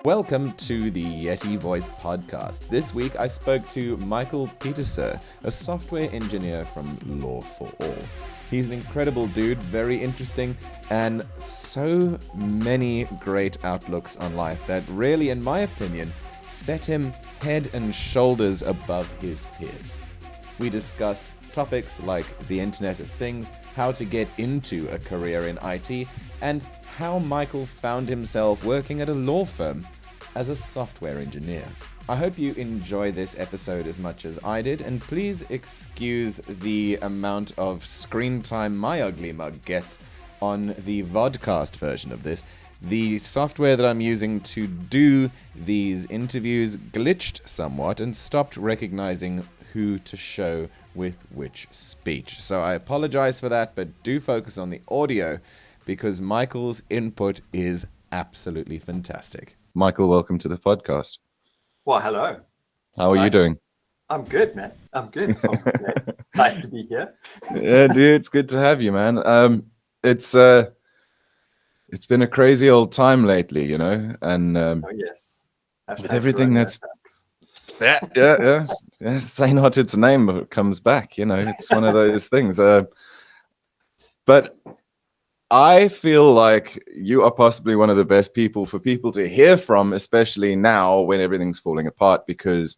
Welcome to the Yeti Voice podcast. This week I spoke to Michael Pieterse, a software engineer from Law for All. He's an incredible dude, very interesting, and so many great outlooks on life that really, in my opinion, set him head and shoulders above his peers. We discussed topics like the Internet of Things, how to get into a career in IT, and how Michael found himself working at a law firm as a software engineer. I hope you enjoy this episode as much as I did, and please excuse the amount of screen time my ugly mug gets on the vodcast version of this. The software that I'm using to do these interviews glitched somewhat and stopped recognizing who to show with which speech. So I apologize for that, but do focus on the audio because Michael's input is absolutely fantastic. Michael, welcome to the podcast. Well, hello. How are you doing? I'm good, man. I'm good. Nice to be here. Yeah, dude, it's good to have you, man. It's been a crazy old time lately, you know, and Oh yes. with everything that's yeah. Say not its name, but it comes back. You know, it's one of those things. But I feel like you are possibly one of the best people for people to hear from, especially now when everything's falling apart. Because,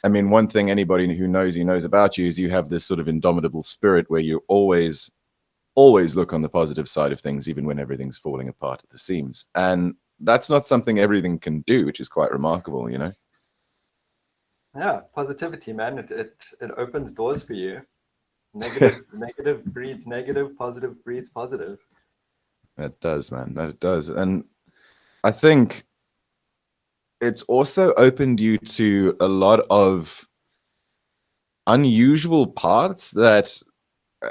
I mean, one thing anybody who knows you knows about you is you have this sort of indomitable spirit where you always look on the positive side of things, even when everything's falling apart at the seams. And that's not something everything can do, which is quite remarkable, you know? Yeah, positivity, man. It opens doors for you. Negative breeds negative, positive breeds positive. That does, man. That does. And I think it's also opened you to a lot of unusual paths that,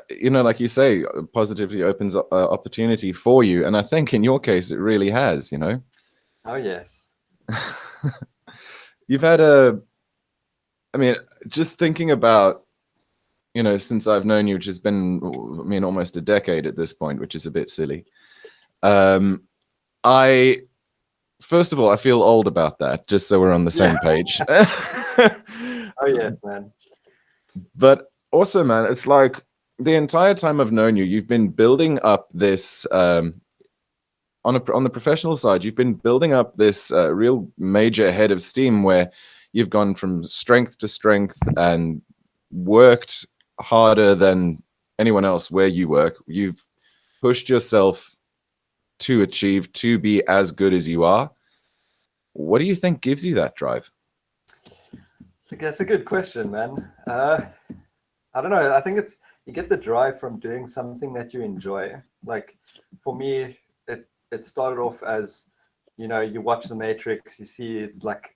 you know, like you say, positivity opens up opportunity for you. And I think in your case, it really has, you know? Oh, yes. You've had just thinking about, you know, since I've known you, which has been, I mean, almost a decade at this point, which is a bit silly. First of all, I feel old about that, just so we're on the same page. Oh, yes, man. But also, man, it's like the entire time I've known you, you've been building up this, on the professional side, you've been building up this real major head of steam where you've gone from strength to strength and worked harder than anyone else where you work. You've pushed yourself to achieve, to be as good as you are. What do you think gives you that drive? That's a good question, man. I don't know. I think you get the drive from doing something that you enjoy. Like for me, it started off as, you know, you watch The Matrix, you see like,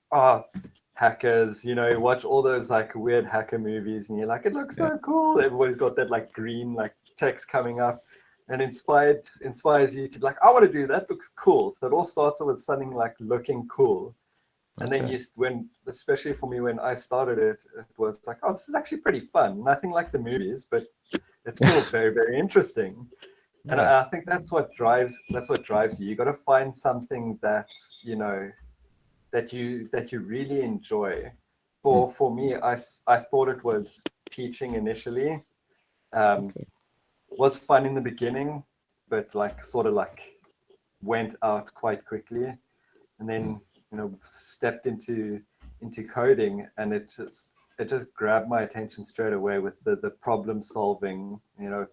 hackers, you know, you watch all those like weird hacker movies and you're like, it looks so cool. Everybody's got that like green like text coming up and inspires you to be like, I want to do that. Looks cool. So it all starts with something like looking cool. And then especially for me, when I started it was like, oh, this is actually pretty fun. Nothing like the movies, but it's still very, very interesting. And I think that's what drives you. You got to find something that, you know, that you really enjoy. For me, I thought it was teaching initially. Was fun in the beginning, but like sort of like went out quite quickly, and then, you know, stepped into coding, and it just grabbed my attention straight away with the problem solving, you know,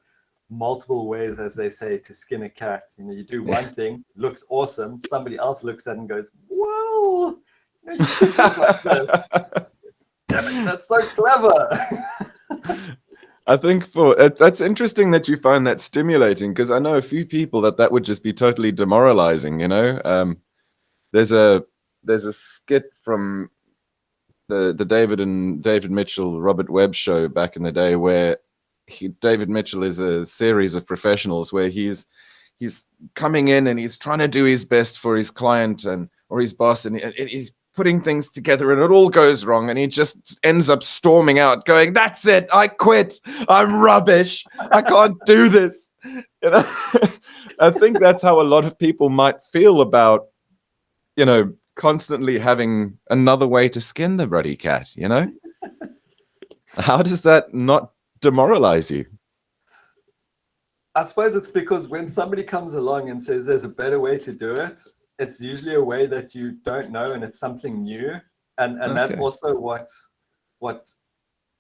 multiple ways, as they say, to skin a cat. You know, you do one thing, looks awesome, somebody else looks at it and goes, whoa, you know, you think like this. Damn it, that's so clever. I think that's interesting that you find that stimulating, because I know a few people that would just be totally demoralizing, you know. There's a skit from the David Mitchell, Robert Webb show back in the day where David Mitchell is a series of professionals where he's coming in and he's trying to do his best for his client or his boss, and he's putting things together and it all goes wrong and he just ends up storming out going, that's it, I quit, I'm rubbish, I can't do this. You know, I think that's how a lot of people might feel about, constantly having another way to skin the bloody cat, How does that not demoralize you? I suppose it's because when somebody comes along and says there's a better way to do it, it's usually a way that you don't know and it's something new. And that Okay. also what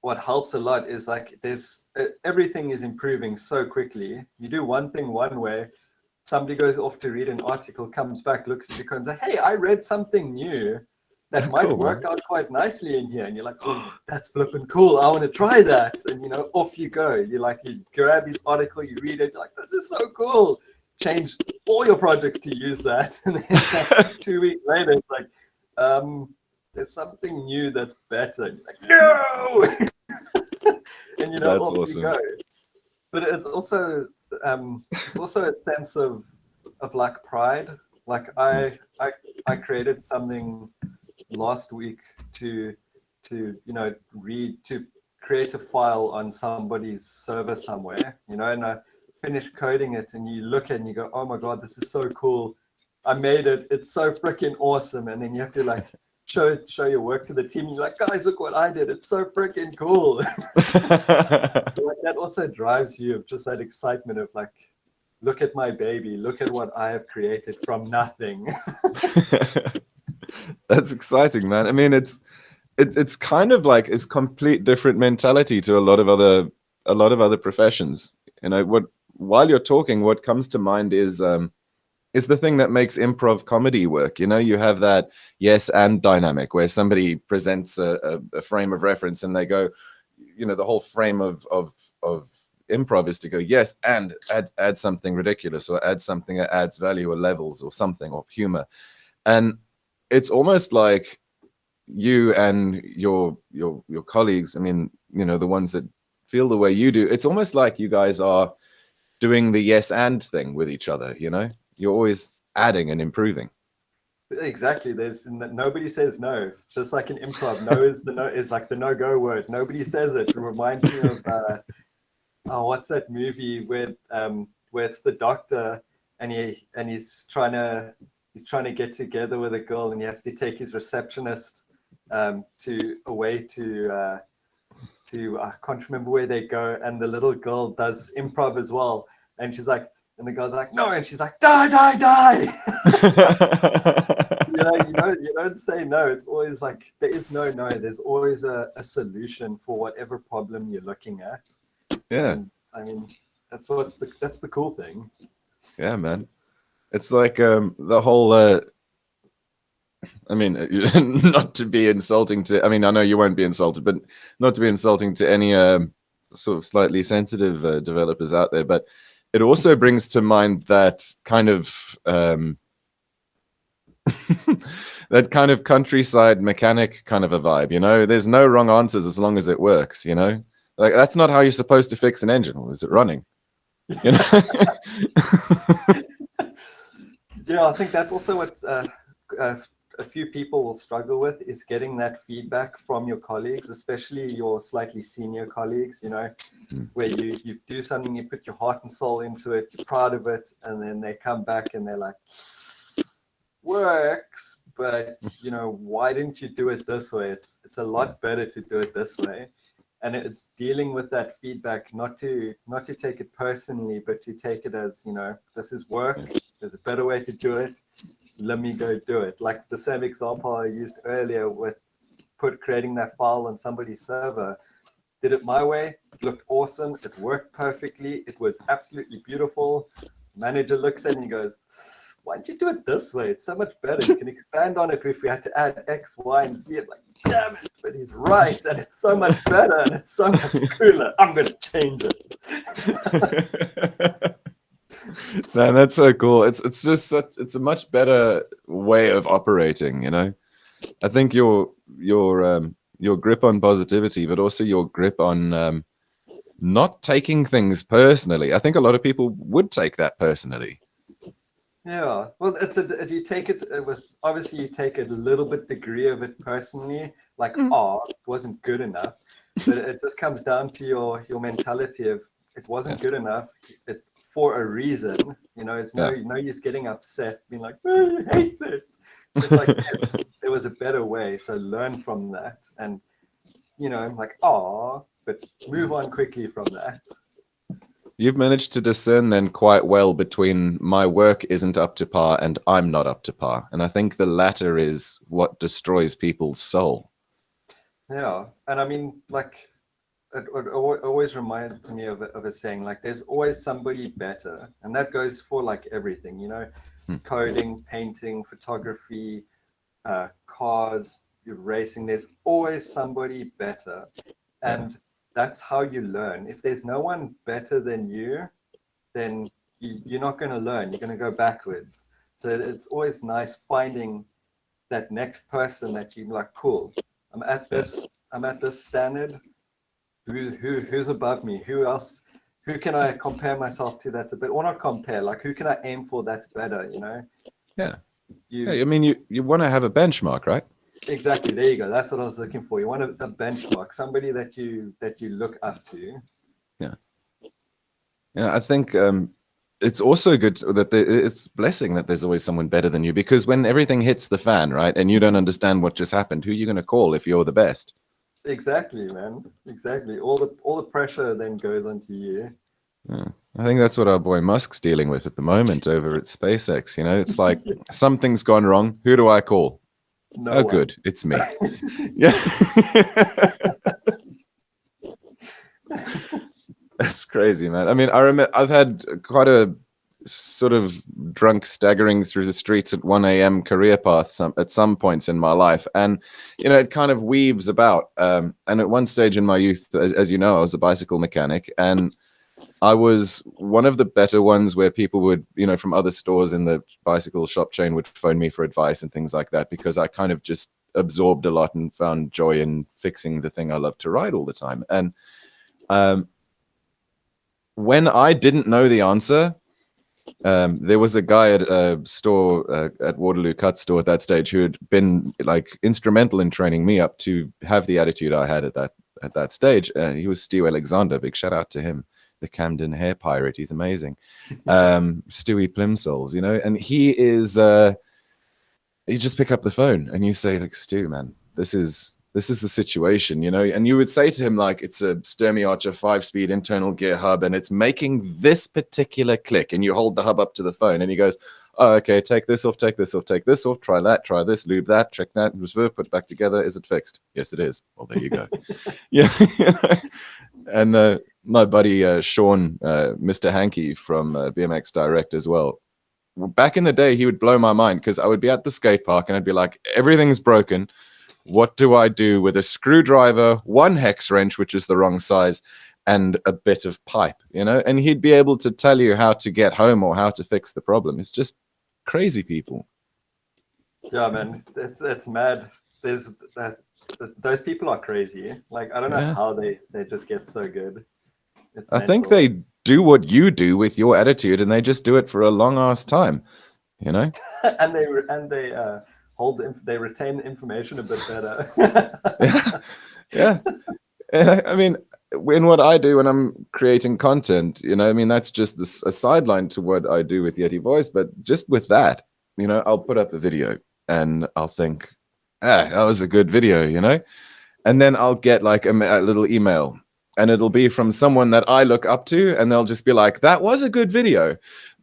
what helps a lot is like there's everything is improving so quickly. You do one thing one way, somebody goes off to read an article, comes back, looks at your code and says, hey, I read something new that Oh, might cool, man. work out quite nicely in here. And you're like, oh, that's flipping cool. I want to try that. And, off you go. You grab his article, you read it, you're like, this is so cool. Change all your projects to use that. And then like 2 weeks later, it's like, there's something new that's better. And you're like, no! And, That's off you go. awesome. But it's also a sense of like pride. Like I created something last week to read to create a file on somebody's server somewhere, and I finished coding it, and you look at it and you go, oh my god, this is so cool. I made it. It's so freaking awesome. And then you have to like show your work to the team. You're like, guys, look what I did. It's so freaking cool. Like, that also drives you, just that excitement of like, look at my baby, look at what I have created from nothing. That's exciting, man. I mean, it's kind of like it's complete different mentality to a lot of other professions. What while you're talking, what comes to mind is the thing that makes improv comedy work. You have that yes and dynamic where somebody presents a frame of reference and they go, the whole frame of improv is to go yes and add something ridiculous or add something that adds value or levels or something or humor. And it's almost like you and your colleagues, I mean, the ones that feel the way you do, it's almost like you guys are doing the yes and thing with each other. You're always adding and improving. Exactly. There's nobody says no. Just like in improv, no is the no is like the no-go word. Nobody says it. It reminds me of oh, what's that movie where it's the doctor and he's trying to get together with a girl and he has to take his receptionist to away to I can't remember where they go, and the little girl does improv as well, and she's like, and the girl's like, no, and she's like, die, die, die. It's like, you don't say no. It's always like there is no no. There's always a solution for whatever problem you're looking at, Yeah, and I mean that's the cool thing. yeah, man. It's like the whole I mean, not to be insulting to, I mean, I know you won't be insulted, but not to be insulting to any sort of slightly sensitive developers out there, but it also brings to mind that kind of that kind of countryside mechanic kind of a vibe. There's no wrong answers as long as it works. Like that's not how you're supposed to fix an engine. Or is it running? you know Yeah, I think that's also what uh, a few people will struggle with is getting that feedback from your colleagues, especially your slightly senior colleagues, where you do something, you put your heart and soul into it, you're proud of it, and then they come back and they're like, works, but why didn't you do it this way? It's a lot better to do it this way. And it's dealing with that feedback, not to take it personally, but to take it as, this is work, there's a better way to do it, let me go do it. Like the same example I used earlier with creating that file on somebody's server. Did it my way, it looked awesome, it worked perfectly, it was absolutely beautiful. Manager looks at it and he goes, why don't you do it this way? It's so much better. You can expand on it if we had to add X, Y, and Z. I'm like, damn it, but he's right, and it's so much better, and it's so much cooler. I'm going to change it. Man, that's so cool. It's just it's a much better way of operating. I think your grip on positivity, but also your grip on not taking things personally. I think a lot of people would take that personally. Yeah, well, you take it with, obviously you take a little bit degree of it personally, like, oh, it wasn't good enough, but it just comes down to your mentality of it Yeah. wasn't good enough. for a reason. You know, it's Yeah. no use getting upset, being like, oh, you hate it. It's like, yes, there was a better way. So learn from that. And, you know, I'm like, oh, but move on quickly from that. You've managed to discern then quite well between my work isn't up to par and I'm not up to par. And I think the latter is what destroys people's soul. Yeah. And I mean, like, it always reminds me of a saying, like, there's always somebody better. And that goes for like everything, you know, Hmm. coding, painting, photography, cars, racing. There's always somebody better. And that's how you learn. If there's no one better than you, then you're not going to learn. You're going to go backwards. So it's always nice finding that next person that you're like, cool. I'm at this. I'm at this standard. Who's above me? Who else? Who can I compare myself to? That's a bit, or not compare. Like, who can I aim for? That's better. You know. Yeah. You I mean, you want to have a benchmark, right? exactly. There you go. That's what I was looking for. You want a benchmark, somebody that you look up to. Yeah. Yeah. I think it's also good that it's a blessing that there's always someone better than you, because when everything hits the fan, right, and you don't understand what just happened, who are you going to call if you're the best? Exactly, man. Exactly. All the pressure then goes onto you. Yeah. I think that's what our boy Musk's dealing with at the moment over at SpaceX. You know, it's like something's gone wrong. Who do I call? No Oh, one. good. It's me. Yeah. That's crazy, man. I mean, I remember I've had quite a sort of drunk staggering through the streets at 1 a.m. career path at some points in my life. And, you know, it kind of weaves about. And at one stage in my youth, as you know, I was a bicycle mechanic, and I was one of the better ones where people would, you know, from other stores in the bicycle shop chain would phone me for advice and things like that, because I kind of just absorbed a lot and found joy in fixing the thing I love to ride all the time. And when I didn't know the answer, there was a guy at a store at Waterloo Cut store at that stage who had been like instrumental in training me up to have the attitude I had at that stage. He was Stu Alexander. Big shout out to him, the Camden hair pirate. He's amazing. Stewie Plimsolls, you know, and he is. You just pick up the phone and you say, like, Stu, man, this is the situation, you know. And you would say to him, like, it's a Sturmey Archer 5-speed internal gear hub and it's making this particular click, and you hold the hub up to the phone and he goes, oh, okay, take this off, take this off, take this off, try that, try this, lube that, check that, put it back together. Is it fixed? Yes, it is. Well, there you go. Yeah. And my buddy Sean, Mr. Hankey from BMX Direct as well, back in the day, he would blow my mind, because I would be at the skate park and I'd be like, everything's broken. What do I do with a screwdriver, one hex wrench, which is the wrong size, and a bit of pipe, you know? And he'd be able to tell you how to get home or how to fix the problem. It's just crazy people. Yeah, man, it's mad. There's those people are crazy. Like, I don't know how they just get so good. It's I think mental. they do what you do with your attitude, and they just do it for a long ass time, you know? and they they retain the information a bit better. Yeah. Yeah. And I mean, in what I do when I'm creating content, you know, I mean, that's just a sideline to what I do with Yeti Voice. But just with that, you know, I'll put up a video and I'll think, that was a good video, you know? And then I'll get like a little email, and it'll be from someone that I look up to, and they'll just be like, that was a good video.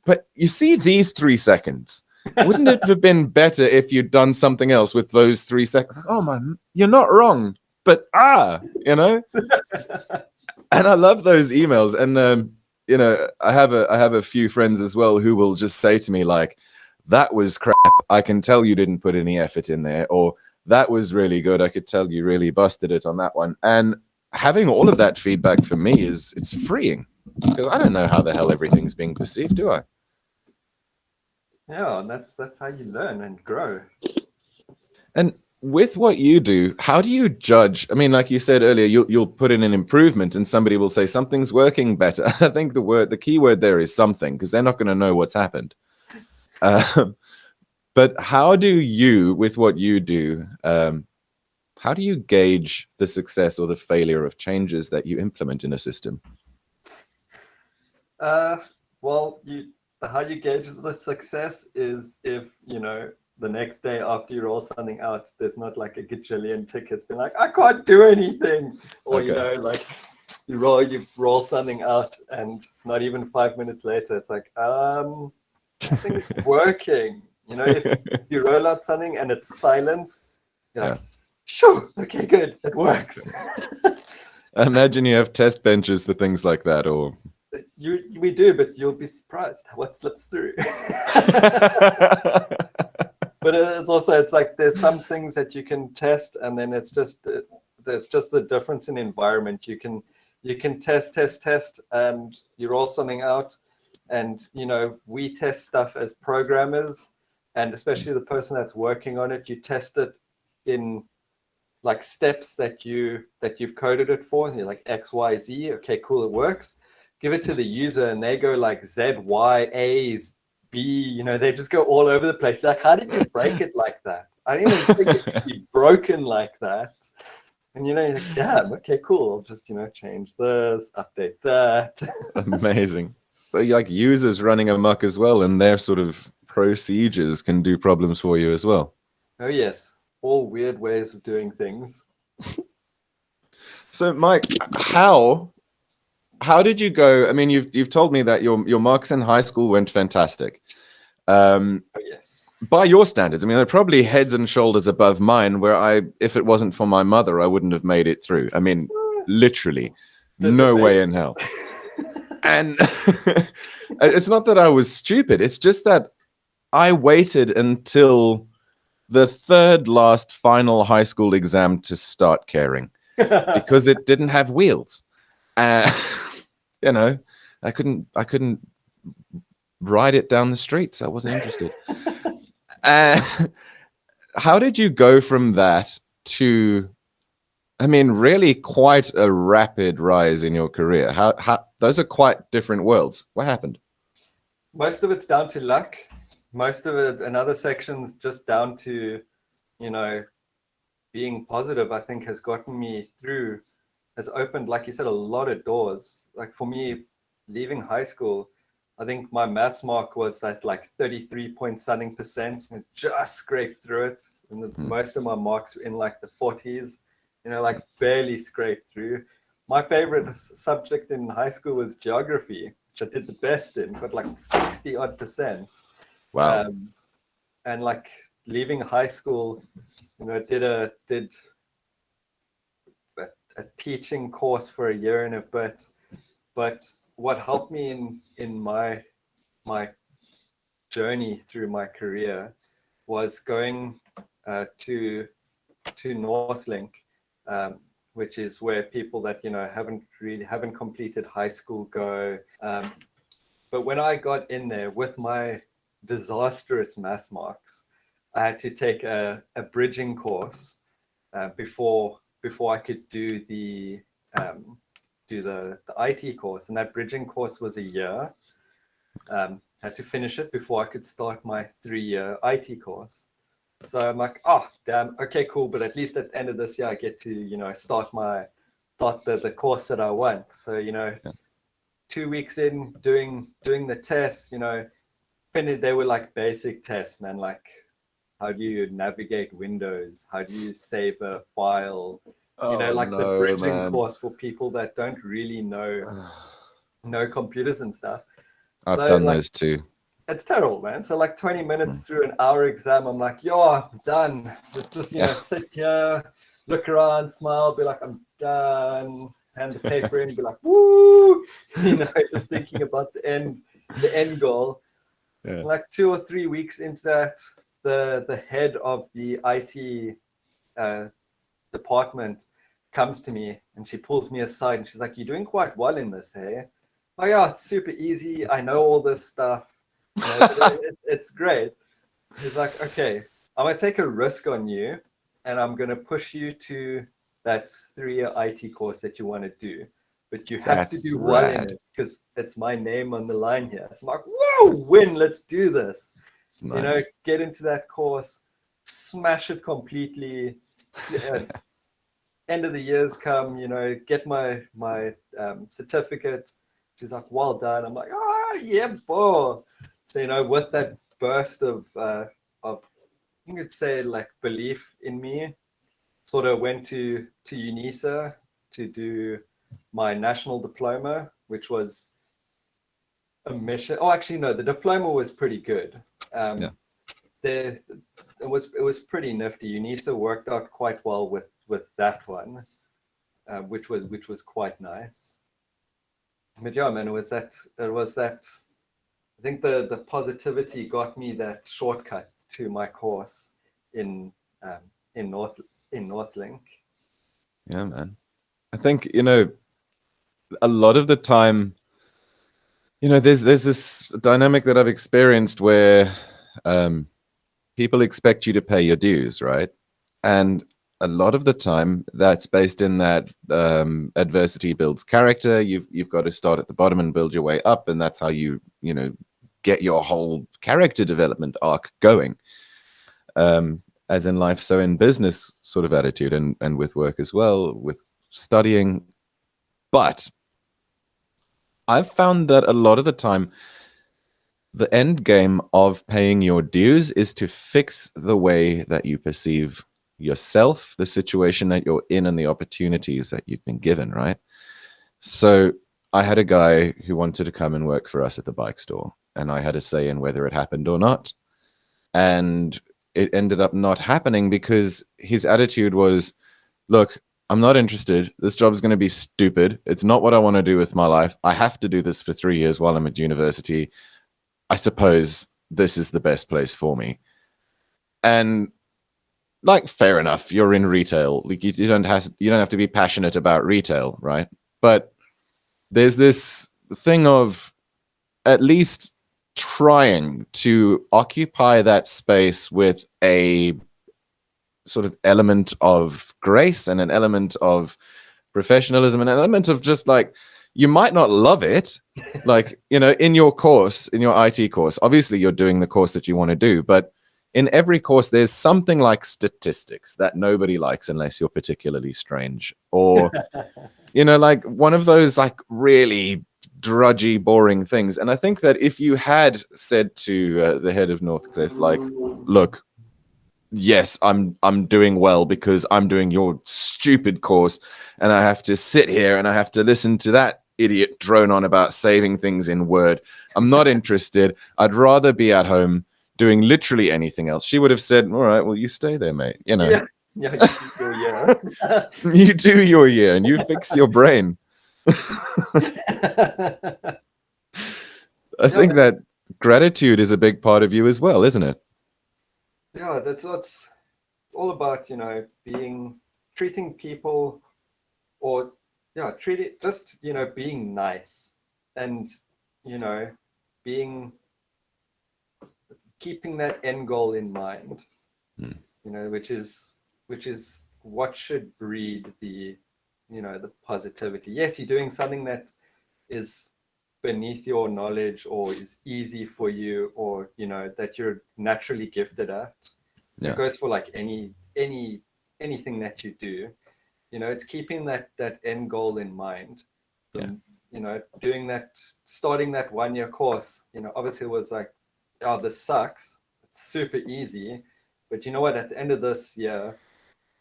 But you see these 3 seconds. Wouldn't it have been better if you'd done something else with those 3 seconds? Oh man, you're not wrong. But you know? And I love those emails. And you know, I have a few friends as well who will just say to me, like, that was crap. I can tell you didn't put any effort in there, or that was really good. I could tell you really busted it on that one. And having all of that feedback for me it's freeing, because I don't know how the hell everything's being perceived, do I? Yeah, and that's how you learn and grow. And with what you do, how do you judge? I mean, like you said earlier, you'll put in an improvement and somebody will say something's working better. I think the key word there is something, because they're not going to know what's happened. But how do you, with what you do, how do you gauge the success or the failure of changes that you implement in a system? Well, how you gauge the success is if, the next day after you roll something out, there's not like a gajillion tickets being like, I can't do anything. Or, Okay. like you roll something out and not even 5 minutes later, it's like, nothing's working. If you roll out something and it's silence, you're Yeah. like, sure, okay, good, it works. I imagine you have test benches for things like that, or We do, but you'll be surprised what slips through. But it's like there's some things that you can test, and then there's just the difference in environment. You can test, and you roll something out, and we test stuff as programmers, and especially the person that's working on it, you test it in like steps that you've coded it for, and you're like X, Y, Z. Okay, cool, it works. Give it to the user, and they go like Z, Y, A's, B. They just go all over the place. Like, how did you break it like that? I didn't even think it could be broken like that. And you're like, damn, okay, cool. I'll just change this, update that. amazing. So like users running amok as well, and their sort of procedures can do problems for you as well. Oh yes, all weird ways of doing things. So Mike, how did you go? I mean, you've told me that your marks in high school went fantastic. Um, Oh yes. by your standards, I mean, they're probably heads and shoulders above mine, where if it wasn't for my mother, I wouldn't have made it through. I mean, literally, Did no way in amazing. hell. And it's not that I was stupid. It's just that I waited until the third last final high school exam to start caring because it didn't have wheels. Uh, you know, I couldn't ride it down the streets. I wasn't interested. Uh, how did you go from that to, I mean, really quite a rapid rise in your career? How those are quite different worlds. What happened? Most of it's down to luck. Most of it, and other sections, just down to, you know, being positive, I think has gotten me through, has opened, like you said, a lot of doors. Like for me, leaving high school, I think my maths mark was at like 33 point something percent, and just scraped through it. And most of my marks were in like the 40s, like barely scraped through. My favorite subject in high school was geography, which I did the best in, got like 60 odd percent. Wow. Um, and like leaving high school, did a teaching course for a year and a bit. But what helped me in my journey through my career was going to Northlink, um, which is where people that haven't completed high school go. But when I got in there with my disastrous maths marks, I had to take a bridging course before I could do the IT course, and that bridging course was a year. Had to finish it before I could start my 3-year IT course. So I'm like, oh damn, okay, cool. But at least at the end of this year, I get to start the course that I want. So 2 weeks in doing the tests, they were like basic tests, man. Like, how do you navigate Windows? How do you save a file? Oh Like the no, bridging man. course for people that don't really know computers and stuff. I've So done like those too. it's terrible, man. So like 20 Mm. minutes through an hour exam, I'm like, yo, I'm done. Let's just Yeah. sit here, look around, smile, be like, I'm done. Hand the paper in, be like, woo, just thinking about the end goal. Yeah. Like 2 or 3 weeks into that, the head of the IT department comes to me, and she pulls me aside, and she's like, "You're doing quite well in this, hey?" Oh yeah, it's super easy. I know all this stuff. It's great. She's like, "Okay, I'm gonna take a risk on you, and I'm gonna push you to that 3-year IT course that you want to do, but you have to That's do well in rad. it because it's my name on the line here." So I'm like, "Whoa, win! Let's do this." Nice. Get into that course, smash it completely. End of the years come, get my certificate. She's like, well done. I'm like, yeah, boy. So, with that burst of you could say like belief in me, sort of went to UNISA to do my national diploma, which was a mission. Oh, actually, no, the diploma was pretty good. Yeah. There, it was pretty nifty. UNISA worked out quite well with that one, which was quite nice. But yeah, man, it was that. I think the positivity got me that shortcut to my course in um, in Northlink. Yeah, man. I think, a lot of the time, there's this dynamic that I've experienced where um, people expect you to pay your dues, right? And a lot of the time, that's based in that adversity builds character. You've got to start at the bottom and build your way up, and that's how get your whole character development arc going. As in life, so in business sort of attitude, and with work as well, with studying. But I've found that a lot of the time, the end game of paying your dues is to fix the way that you perceive yourself, the situation that you're in, and the opportunities that you've been given, right? So I had a guy who wanted to come and work for us at the bike store, and I had a say in whether it happened or not. And it ended up not happening because his attitude was, look, I'm not interested. This job's going to be stupid. It's not what I want to do with my life. I have to do this for 3 years while I'm at university. I suppose this is the best place for me. And like, fair enough, you're in retail. Like, you don't have to be passionate about retail, right? But there's this thing of at least trying to occupy that space with a sort of element of grace and an element of professionalism and an element of just like, you might not love it, like, in your course, in your IT course, obviously you're doing the course that you want to do, but in every course there's something like statistics that nobody likes unless you're particularly strange, or like one of those like really drudgy, boring things. And I think that if you had said to the head of Northcliffe, like, look, yes, I'm doing well because I'm doing your stupid course, and I have to sit here and I have to listen to that idiot drone on about saving things in Word. I'm not interested. I'd rather be at home doing literally anything else. She would have said, all right, well, you stay there, mate. Yeah, yeah, you do your year. You do your year and you fix your brain. I think that gratitude is a big part of you as well, isn't it? Yeah, that's it's all about treating people, or being nice, and you know being keeping that end goal in mind. Hmm. Which is what should breed the positivity. Yes, you're doing something that is beneath your knowledge or is easy for you, or that you're naturally gifted at. Yeah. It goes for like anything that you do. It's keeping that end goal in mind. Yeah. Doing that, starting that 1 year course, obviously it was like, oh, this sucks. It's super easy. But you know what? At the end of this year,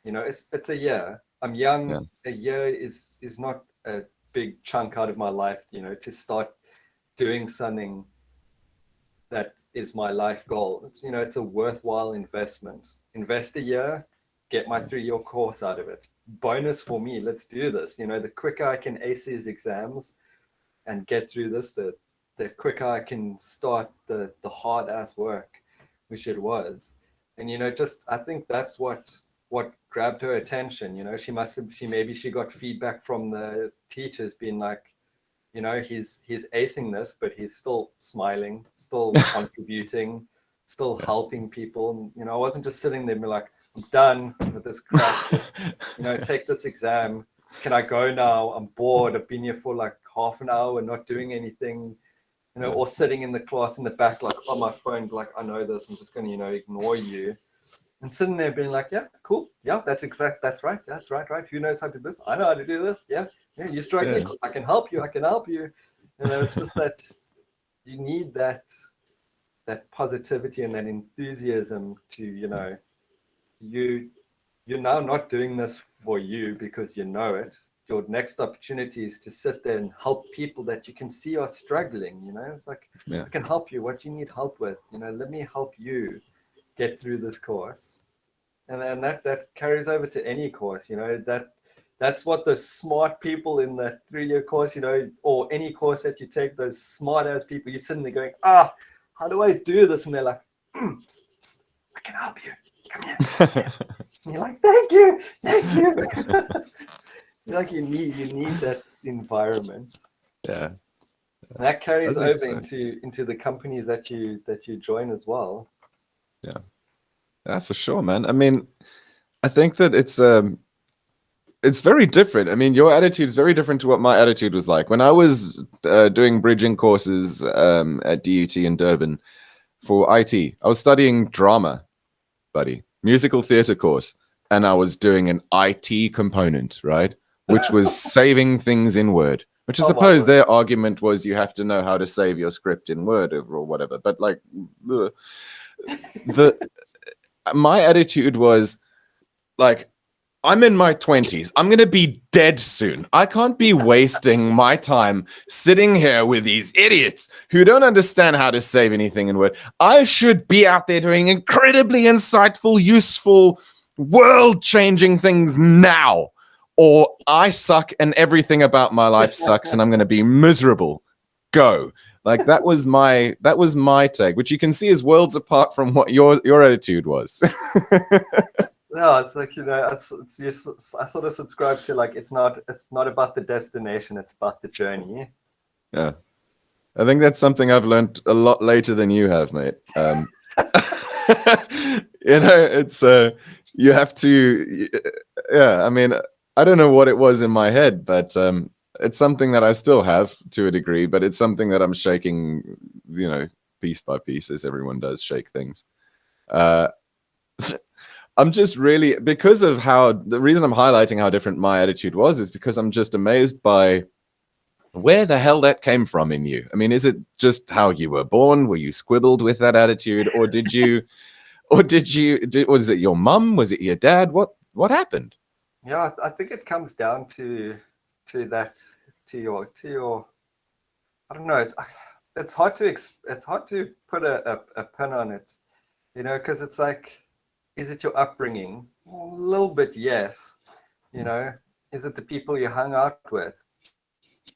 it's a year. I'm young. Yeah. A year is not a big chunk out of my life, to start doing something that is my life goal. It's a worthwhile investment. Invest a year, get my 3 year course out of it. Bonus for me, let's do this. The quicker I can ace these exams and get through this, the quicker I can start the hard ass work, which it was. And just I think that's what grabbed her attention. She got feedback from the teachers being like, he's acing this, but he's still smiling, still contributing, still helping people. I wasn't just sitting there and be like, I'm done with this crap. Take this exam. Can I go now? I'm bored. I've been here for like half an hour and not doing anything. Or sitting in the class in the back, like on my phone, like, I know this, I'm just going to, ignore you. And sitting there being like, yeah, cool. Yeah, that's right. That's right. Who knows how to do this? I know how to do this. Yeah. You're struggling. Yeah. I can help you. It's just that, you need that positivity and that enthusiasm to, you're now not doing this for you because you know it. Your next opportunity is to sit there and help people that you can see are struggling. It's like, Yeah. I can help you. What you need help with, let me help you get through this course. And then that carries over to any course. That's what the smart people in the 3-year course, or any course that you take, those smart ass people, you're sitting there going, how do I do this? And they're like, I can help you. Come here. And you're like, thank you. You need that environment. Yeah. And that carries I think over so. into the companies that you join as well. Yeah. Yeah, for sure, man. I mean, I think that it's very different. I mean, your attitude is very different to what my attitude was like when I was doing bridging courses at DUT in Durban for IT. I was studying drama, buddy, musical theater course, and I was doing an IT component, right, which was saving things in Word. Which I Oh my suppose word. their argument was you have to know how to save your script in Word or whatever. But like, the my attitude was like, I'm in my 20s. I'm going to be dead soon. I can't be wasting my time sitting here with these idiots who don't understand how to save anything in Word. I should be out there doing incredibly insightful, useful, world changing things now. Or I suck and everything about my life sucks and I'm going to be miserable. Go. Like that was my take, which you can see is worlds apart from what your attitude was. No, it's like, I sort of subscribe to, like, it's not about the destination, it's about the journey. Yeah. I think that's something I've learned a lot later than you have, mate. It's you have to, yeah. I mean, I don't know what it was in my head, but it's something that I still have to a degree. But it's something that I'm shaking, piece by piece, as everyone does shake things. Uh, I'm just really, because of how, the reason I'm highlighting how different my attitude was is because I'm just amazed by where the hell that came from in you. I mean, is it just how you were born? Were you squibbled with that attitude, or was it your mum? Was it your dad? What happened? Yeah, I think it comes down that to your I don't know. It's hard to put a pin on it, because it's like, is it your upbringing? Well, a little bit, yes. You know, is it the people you hung out with?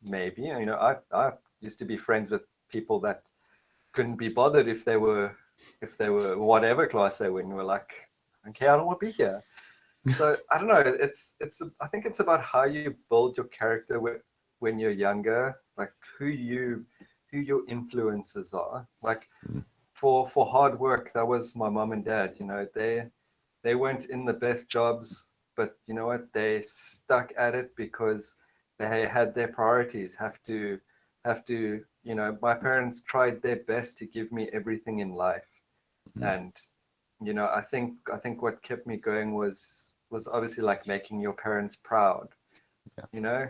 Maybe. I used to be friends with people that couldn't be bothered if they were whatever class they were in. We're like, okay, I don't want to be here. So I don't know. I think it's about how you build your character when you're younger, like who your influences are. Like for hard work, that was my mom and dad. They weren't in the best jobs, but you know what? They stuck at it because they had their priorities. Have to. My parents tried their best to give me everything in life, and I think what kept me going was obviously like making your parents proud. Yeah.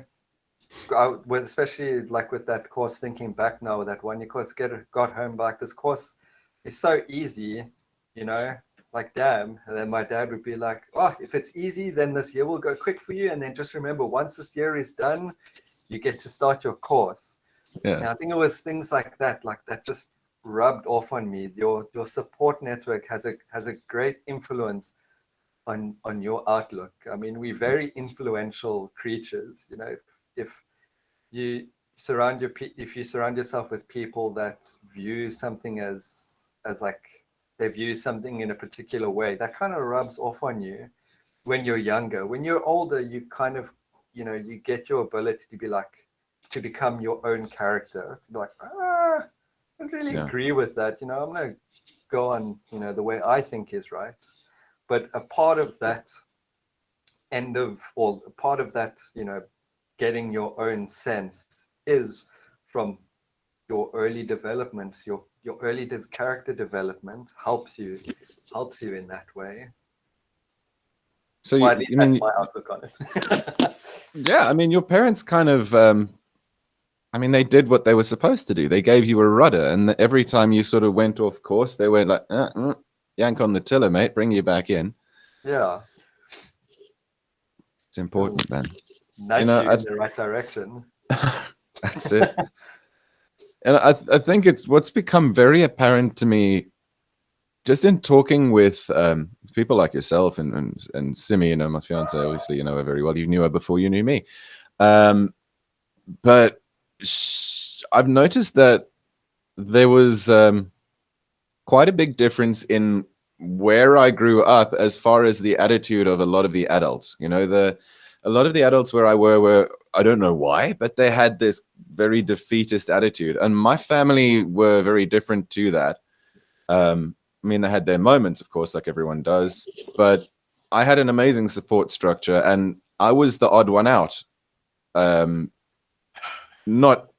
Especially like with that course, thinking back now, that one year course, got home like, this course is so easy, you know, like, damn. And then my dad would be like, oh, if it's easy, then this year will go quick for you. And then just remember, once this year is done, you get to start your course. Yeah. And I think it was things like that just rubbed off on me. Your support network has a great influence on your outlook. I mean, we're very influential creatures. If you if you surround yourself with people that view something as like, they view something in a particular way, that kind of rubs off on you when you're younger. When you're older, you kind of, you get your ability to be like, to become your own character, to be like, I don't really Yeah. agree with that. I'm going to go on, the way I think is right. But a part of that or a part of that, getting your own sense is from your early development. Your early character development helps you in that way. So Well, at least I that's mean, my outlook on it. yeah, I mean, your parents kind of I mean, they did what they were supposed to do. They gave you a rudder, and every time you sort of went off course, they were like, yank on the tiller, mate, bring you back in. Yeah, It's important, man. You nudge know, you in the right direction. that's it. And I think it's what's become very apparent to me just in talking with people like yourself and Simi, my fiance, obviously, you know her very well. You knew her before you knew me. Um, but I've noticed that there was quite a big difference in where I grew up as far as the attitude of a lot of the adults. A lot of the adults where I were I don't know why, but they had this very defeatist attitude, and my family were very different to that. I mean, they had their moments, of course, like everyone does, but I had an amazing support structure, and I was the odd one out. Um, Not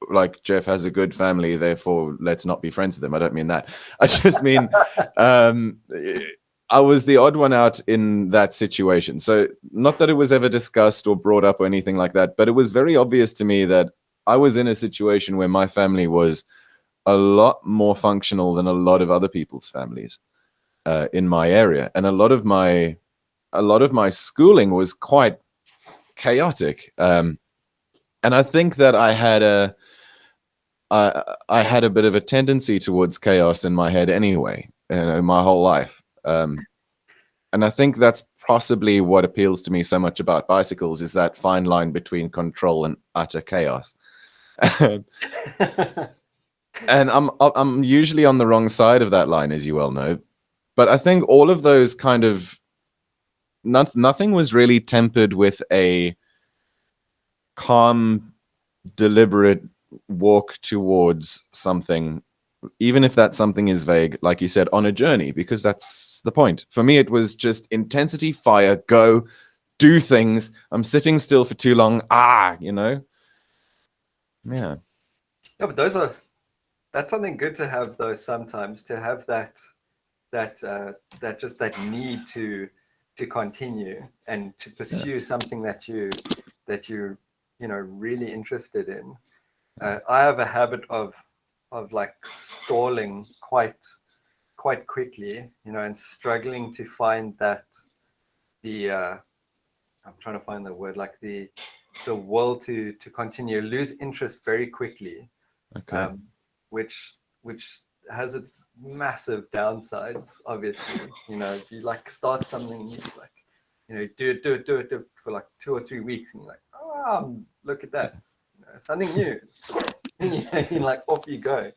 like Jeff has a good family, therefore let's not be friends with him. I don't mean that. I just mean um, I was the odd one out in that situation. So, not that it was ever discussed or brought up or anything like that, but it was very obvious to me that I was in a situation where my family was a lot more functional than a lot of other people's families in my area, and a lot of my schooling was quite chaotic. And I think that I had a bit of a tendency towards chaos in my head anyway, my whole life. And I think that's possibly what appeals to me so much about bicycles is that fine line between control and utter chaos. And I'm usually on the wrong side of that line, as you well know. But I think all of those kind of nothing was really tempered with a calm, deliberate walk towards something, even if that something is vague, like you said, on a journey, because that's the point. For me, it was just intensity, fire, go, do things. I'm sitting still for too long. Yeah. Yeah, but that's something good to have though sometimes, to have that need to continue and to Yeah. pursue something that you're really interested in. I have a habit of like stalling quite quickly, and struggling to find that the I'm trying to find the word, like the will to continue, lose interest very quickly, Okay. um, which has its massive downsides. Obviously, if you like start something, you just like do it for like 2 or 3 weeks, and you're like, oh, look at that, something new, and like off you go,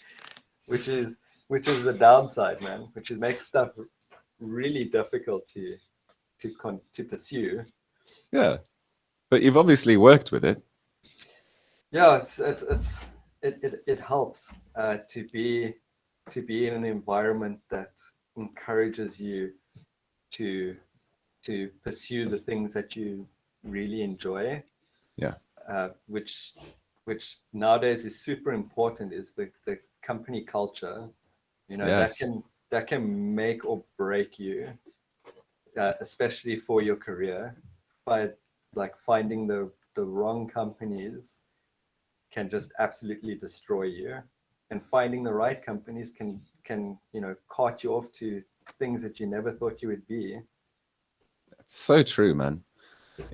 which is the downside, man. Which makes stuff really difficult to pursue. Yeah. But you've obviously worked with it. Yeah, it helps to be in an environment that encourages you to pursue the things that you really enjoy, Yeah. which nowadays is super important, is the company culture. That Yes. can make or break you, especially for your career. By like finding the wrong companies can just absolutely destroy you, and finding the right companies can cart you off to things that you never thought you would be. It's so true, man.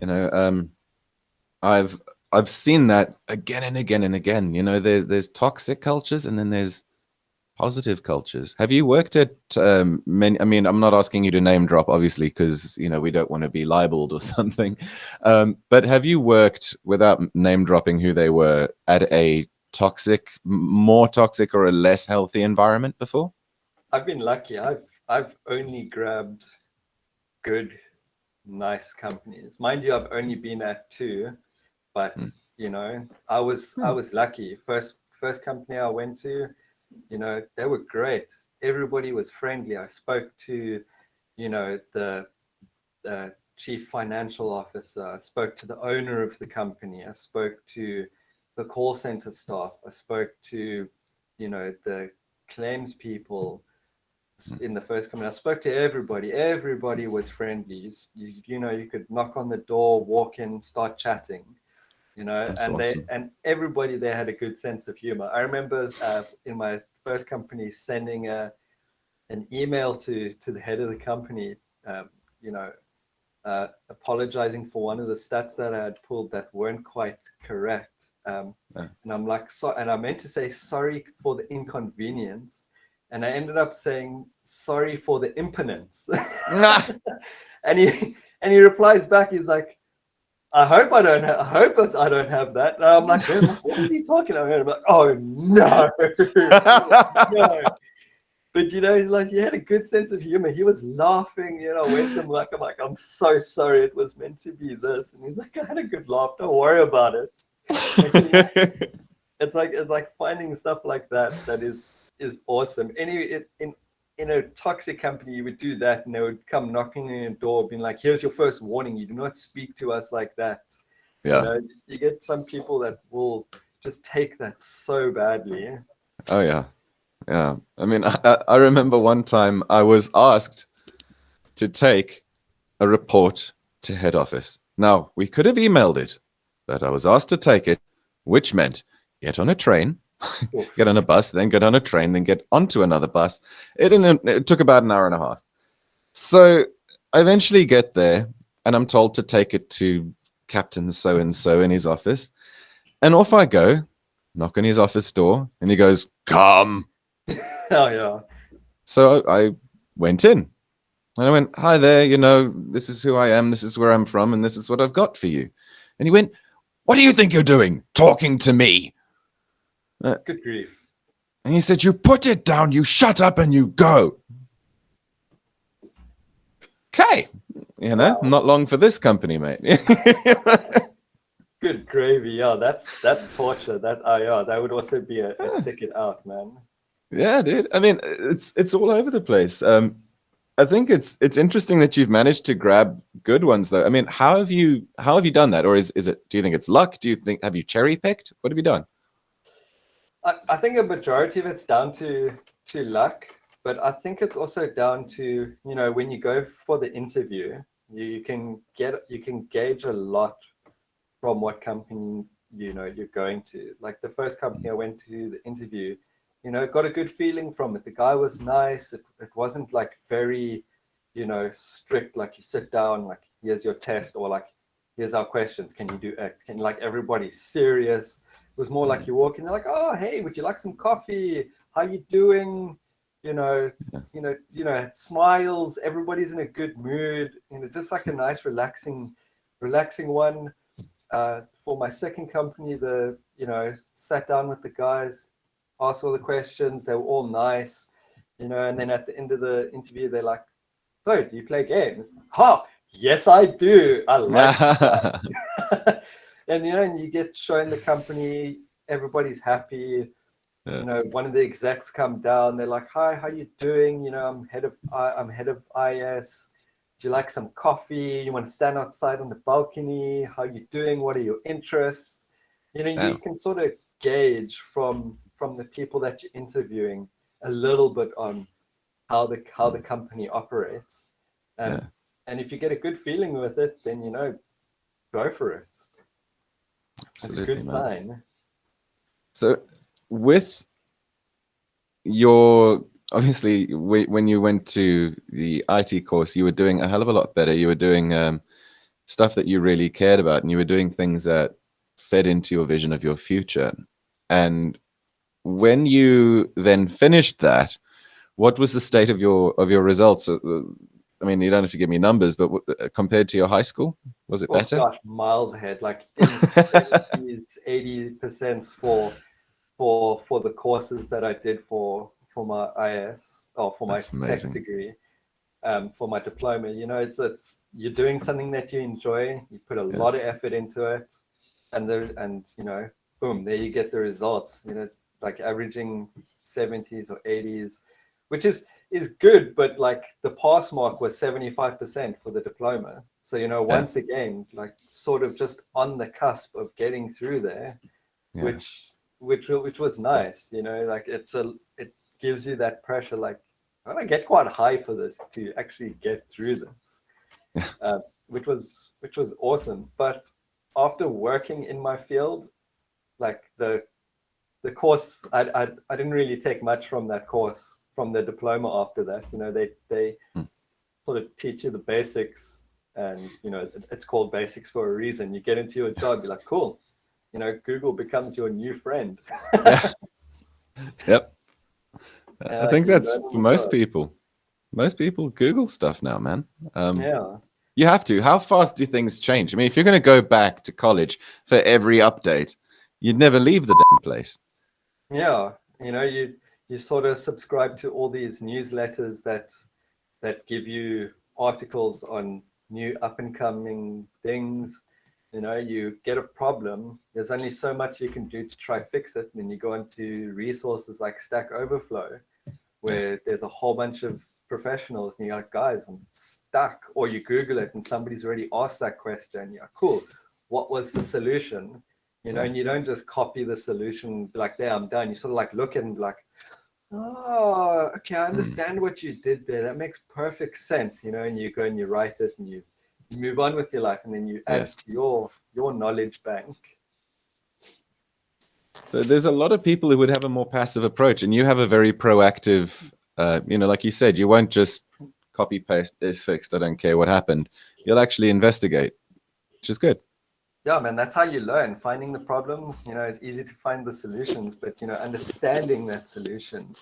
You know, I've I've seen that again and again and again. There's toxic cultures and then there's positive cultures. Have you worked at many? I mean, I'm not asking you to name drop, obviously, because we don't want to be libeled or something. But have you worked without name dropping who they were at a more toxic or a less healthy environment before? I've been lucky. I've only grabbed good, nice companies. Mind you, I've only been at two, but Hmm. I was lucky. First company I went to, they were great. Everybody was friendly. I spoke to, the chief financial officer. I spoke to the owner of the company. I spoke to the call center staff. I spoke to, the claims people in the first company. I spoke to everybody. Everybody was friendly. You could knock on the door, walk in, start chatting. you know, That's and awesome. everybody there had a good sense of humor. I remember in my first company sending an email to the head of the company, um, you know, apologizing for one of the stats that I had pulled that weren't quite correct. Yeah. And I'm like, so, and I meant to say sorry for the inconvenience, and I ended up saying sorry for the impenance. and he replies back, he's like, I hope I don't. I hope I don't have that. And I'm like, what is he talking about? I'm like, oh no, no. But you know, like he had a good sense of humor. He was laughing. You know, I went to him like, I'm so sorry. It was meant to be this. And he's like, I had a good laugh. Don't worry about it. Like, you know, it's like finding stuff like that that is awesome. In a toxic company, you would do that, and they would come knocking on your door, being like, "Here's your first warning. You do not speak to us like that." You Yeah. know, you get some people that will just take that so badly. Oh yeah. Yeah. I mean, I remember one time I was asked to take a report to head office. Now, we could have emailed it, but I was asked to take it, which meant get on a train, Oof. get on a bus, then get on a train, then get onto another bus. It took about an hour and a half. So I eventually get there, and I'm told to take it to Captain so and so in his office. And off I go, knock on his office door, and he goes, "Come." Oh yeah. So I went in. And I went, "Hi there, this is who I am, this is where I'm from, and this is what I've got for you." And he went, "What do you think you're doing, talking to me?" Good grief. And he said, "You put it down, you shut up, and you go." Okay. Wow. Not long for this company, mate. Good gravy. Yeah, that's torture. That yeah, that would also be a ticket out, man. Yeah, dude. I mean, it's all over the place. I think it's interesting that you've managed to grab good ones, though. I mean, how have you done that, or is it? Do you think it's luck? Do you think have you cherry picked? What have you done? I think a majority of it's down to luck, but I think it's also down to, you know, when you go for the interview, you can gauge a lot from what company you know you're going to. Like the first company I went to the interview, you know, got a good feeling from it. The guy was nice. It wasn't like very, you know, strict, like you sit down, like here's your test, or like here's our questions, can you do X, can, like everybody's serious. It was more like Mm, you walk in, they're like, oh hey, would you like some coffee, how you doing, you know, yeah, smiles, everybody's in a good mood, you know, just like a nice relaxing one. For my second company, sat down with the guys, asked all the questions. They were all nice, you know. And then at the end of the interview, they're like, "So, do you play games?" Oh, yes, I do. I like yeah. that. And you know, and you get shown the company. Everybody's happy. You know, one of the execs come down. They're like, "Hi, how you doing? You know, I'm head of IS. Do you like some coffee? You want to stand outside on the balcony? How you doing? What are your interests?" You know, you Wow. can sort of gauge from the people that you're interviewing a little bit on how the Mm, company operates. yeah, And if you get a good feeling with it, then you know, go for it. It's a absolutely, good man. sign. So, with your obviously when you went to the IT course, you were doing a hell of a lot better. You were doing stuff that you really cared about, and you were doing things that fed into your vision of your future. And when you then finished that, what was the state of your results? I mean, you don't have to give me numbers, but compared to your high school, was it Oh better? gosh, miles ahead, like in the 70s, 80% for the courses that I did for my IS or for my That's tech amazing. degree, for my diploma. You know, it's you're doing something that you enjoy. You put a Yeah, lot of effort into it, and you know, boom, there you get the results. You know, it's like averaging 70s or 80s, which is good, but like the pass mark was 75% for the diploma. So, you know, yeah, once again, like sort of just on the cusp of getting through there, yeah, which was nice, you know, like it gives you that pressure, like I want to get quite high for this to actually get through this, yeah. which was awesome. But after working in my field, like the course, I didn't really take much from that course, from the diploma after that. They Hmm. sort of teach you the basics, and it's called basics for a reason. You get into your job, you're like, cool. Google becomes your new friend. Yeah. Yep. I Like think you that's learn on for the most job. people. Most people Google stuff now, man. Yeah. You have to. How fast do things change? I mean, if you're going to go back to college for every update, you'd never leave the damn place. Yeah, you sort of subscribe to all these newsletters that give you articles on new up and coming things. You get a problem, there's only so much you can do to try fix it, and then you go into resources like Stack Overflow, Yeah. where there's a whole bunch of professionals, and you're like, guys, I'm stuck. Or you Google it, and somebody's already asked that question. You're like, cool. What was the solution? Yeah. And you don't just copy the solution, be like, there, I'm done. You sort of like look and like, oh, okay, I Mm. understand what you did there. That makes perfect sense. And you go and you write it, and you move on with your life, and then you add Yes. it to your knowledge bank. So there's a lot of people who would have a more passive approach, and you have a very proactive. Like you said, you won't just copy paste is fixed. I don't care what happened. You'll actually investigate, which is good. Yeah, man, that's how you learn. Finding the problems, it's easy to find the solutions, but understanding that solution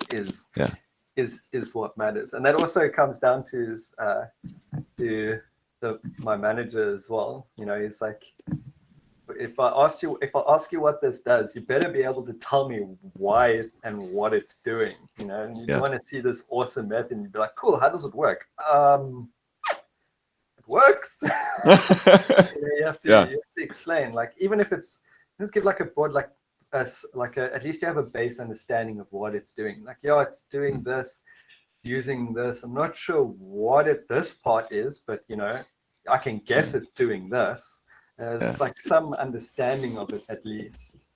Yeah. is what matters. And that also comes down to my manager as well. He's like, if I ask you what this does, you better be able to tell me why and what it's doing. And you Yeah. want to see this awesome method, and you'd be like, cool, how does it work? It works. You have to Yeah. explain, like, even if it's just give like a broad, like at least you have a base understanding of what it's doing. Like, yeah, it's doing Mm. this using this. I'm not sure what this part is, but I can guess it's doing this. Yeah. It's like some understanding of it at least.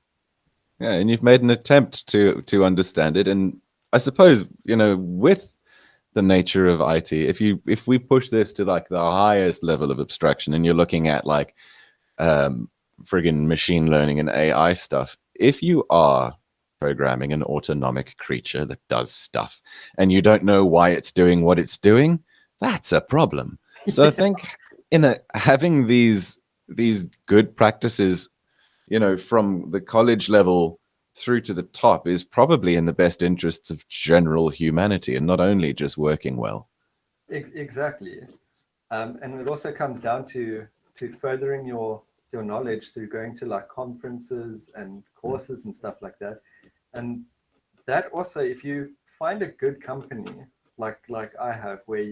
Yeah, and you've made an attempt to understand it, and I suppose with the nature of IT, if we push this to like the highest level of abstraction, and you're looking at like um, friggin' machine learning and AI stuff, if you are programming an autonomic creature that does stuff, and you don't know why it's doing what it's doing, that's a problem. So I think having these good practices from the college level through to the top is probably in the best interests of general humanity and not only just working well. Exactly. And it also comes down to furthering your knowledge through going to like conferences and Mm. courses and stuff like that. And that also, if you find a good company like I have, where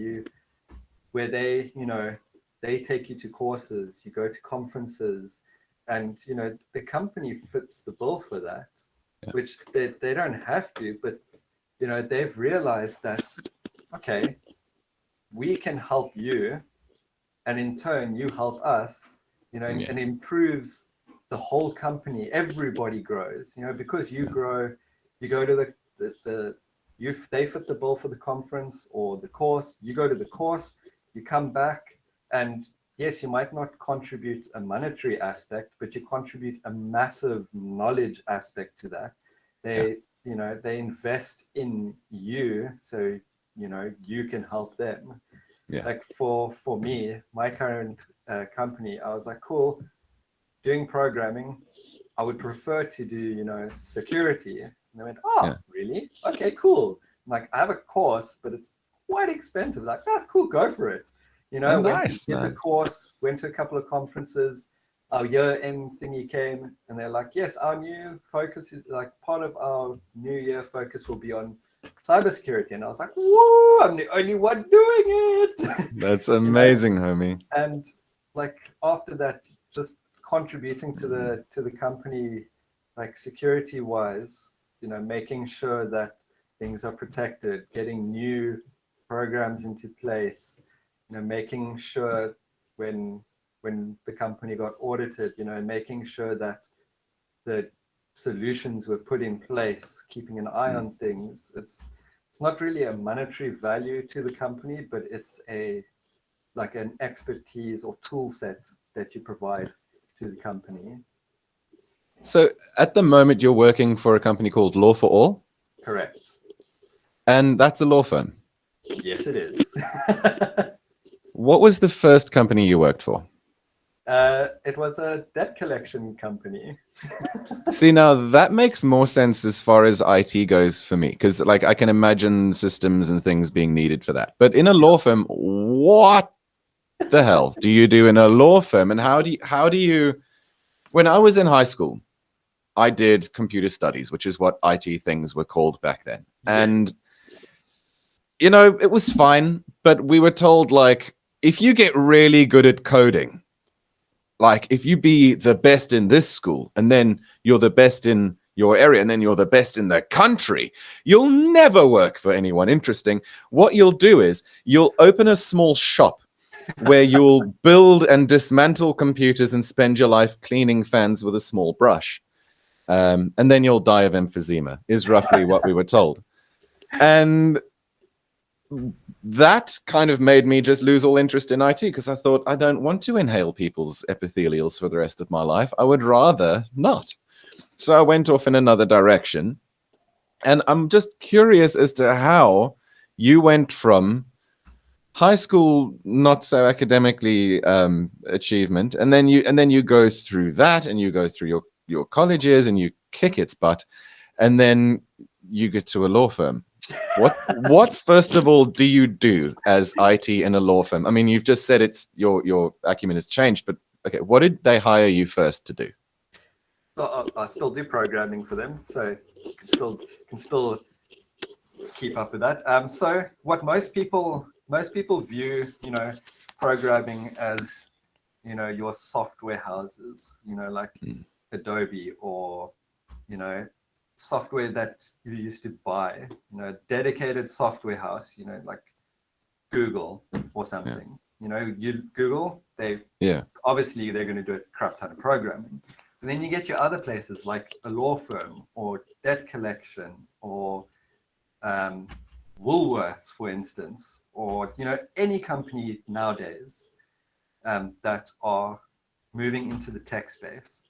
they take you to courses, you go to conferences, and the company fits the bill for that, Yeah. which they don't have to, but they've realized that, okay, we can help you, and in turn you help us, Yeah. and improves the whole company. Everybody grows, because you Yeah. grow. You go to they fit the bill for the conference or the course. You go to the course, you come back, and yes, you might not contribute a monetary aspect, but you contribute a massive knowledge aspect to that. Yeah. They invest in you, so you can help them. Yeah. Like for me, my current company, I was like, cool, doing programming, I would prefer to do security. And they went, oh Yeah. really? Okay, cool. I'm like, I have a course, but it's quite expensive. Like, oh cool, go for it. Oh, Went to nice, get the man. course, went to a couple of conferences. Our year end thingy came, and they're like, yes, our new focus is like part of our new year focus will be on cybersecurity. And I was like, whoa, I'm the only one doing it. That's you know amazing, homie. and like after that, just contributing to the company, like security wise, making sure that things are protected, getting new programs into place, making sure when the company got audited, making sure that the solutions were put in place, keeping an eye Mm. on things. It's not really a monetary value to the company, but it's a like an expertise or tool set that you Yeah. provide to the company. So at the moment, you're working for a company called Law for All, Correct. and that's a law firm. Yes, it is. What was the first company you worked for? It was a debt collection company. See, now that makes more sense as far as IT goes for me, because like I can imagine systems and things being needed for that. But in a law firm, what the hell do you do in a law firm? And how do you when I was in high school, I did computer studies, which is what IT things were called back then. And it was fine, but we were told like if you get really good at coding, like if you be the best in this school and then you're the best in your area and then you're the best in the country, you'll never work for anyone interesting. What you'll do is you'll open a small shop where you'll build and dismantle computers and spend your life cleaning fans with a small brush. And then you'll die of emphysema, is roughly what we were told. And that kind of made me just lose all interest in IT because I thought I don't want to inhale people's epithelials for the rest of my life. I would rather not. So I went off in another direction. And I'm just curious as to how you went from high school not so academically achievement and then you go through that and you go through your college years and you kick its butt and then you get to a law firm. What first of all do you do as IT in a law firm? I mean, you've just said it's your acumen has changed, but okay, what did they hire you first to do? I still do programming for them, so can still keep up with that. So what most people view, programming as, your software houses, like Adobe or, software that you used to buy, dedicated software house, like Google or something. You Google, obviously they're going to do a crap ton of programming. And then you get your other places like a law firm or debt collection or Woolworths, for instance, or any company nowadays that are moving into the tech space.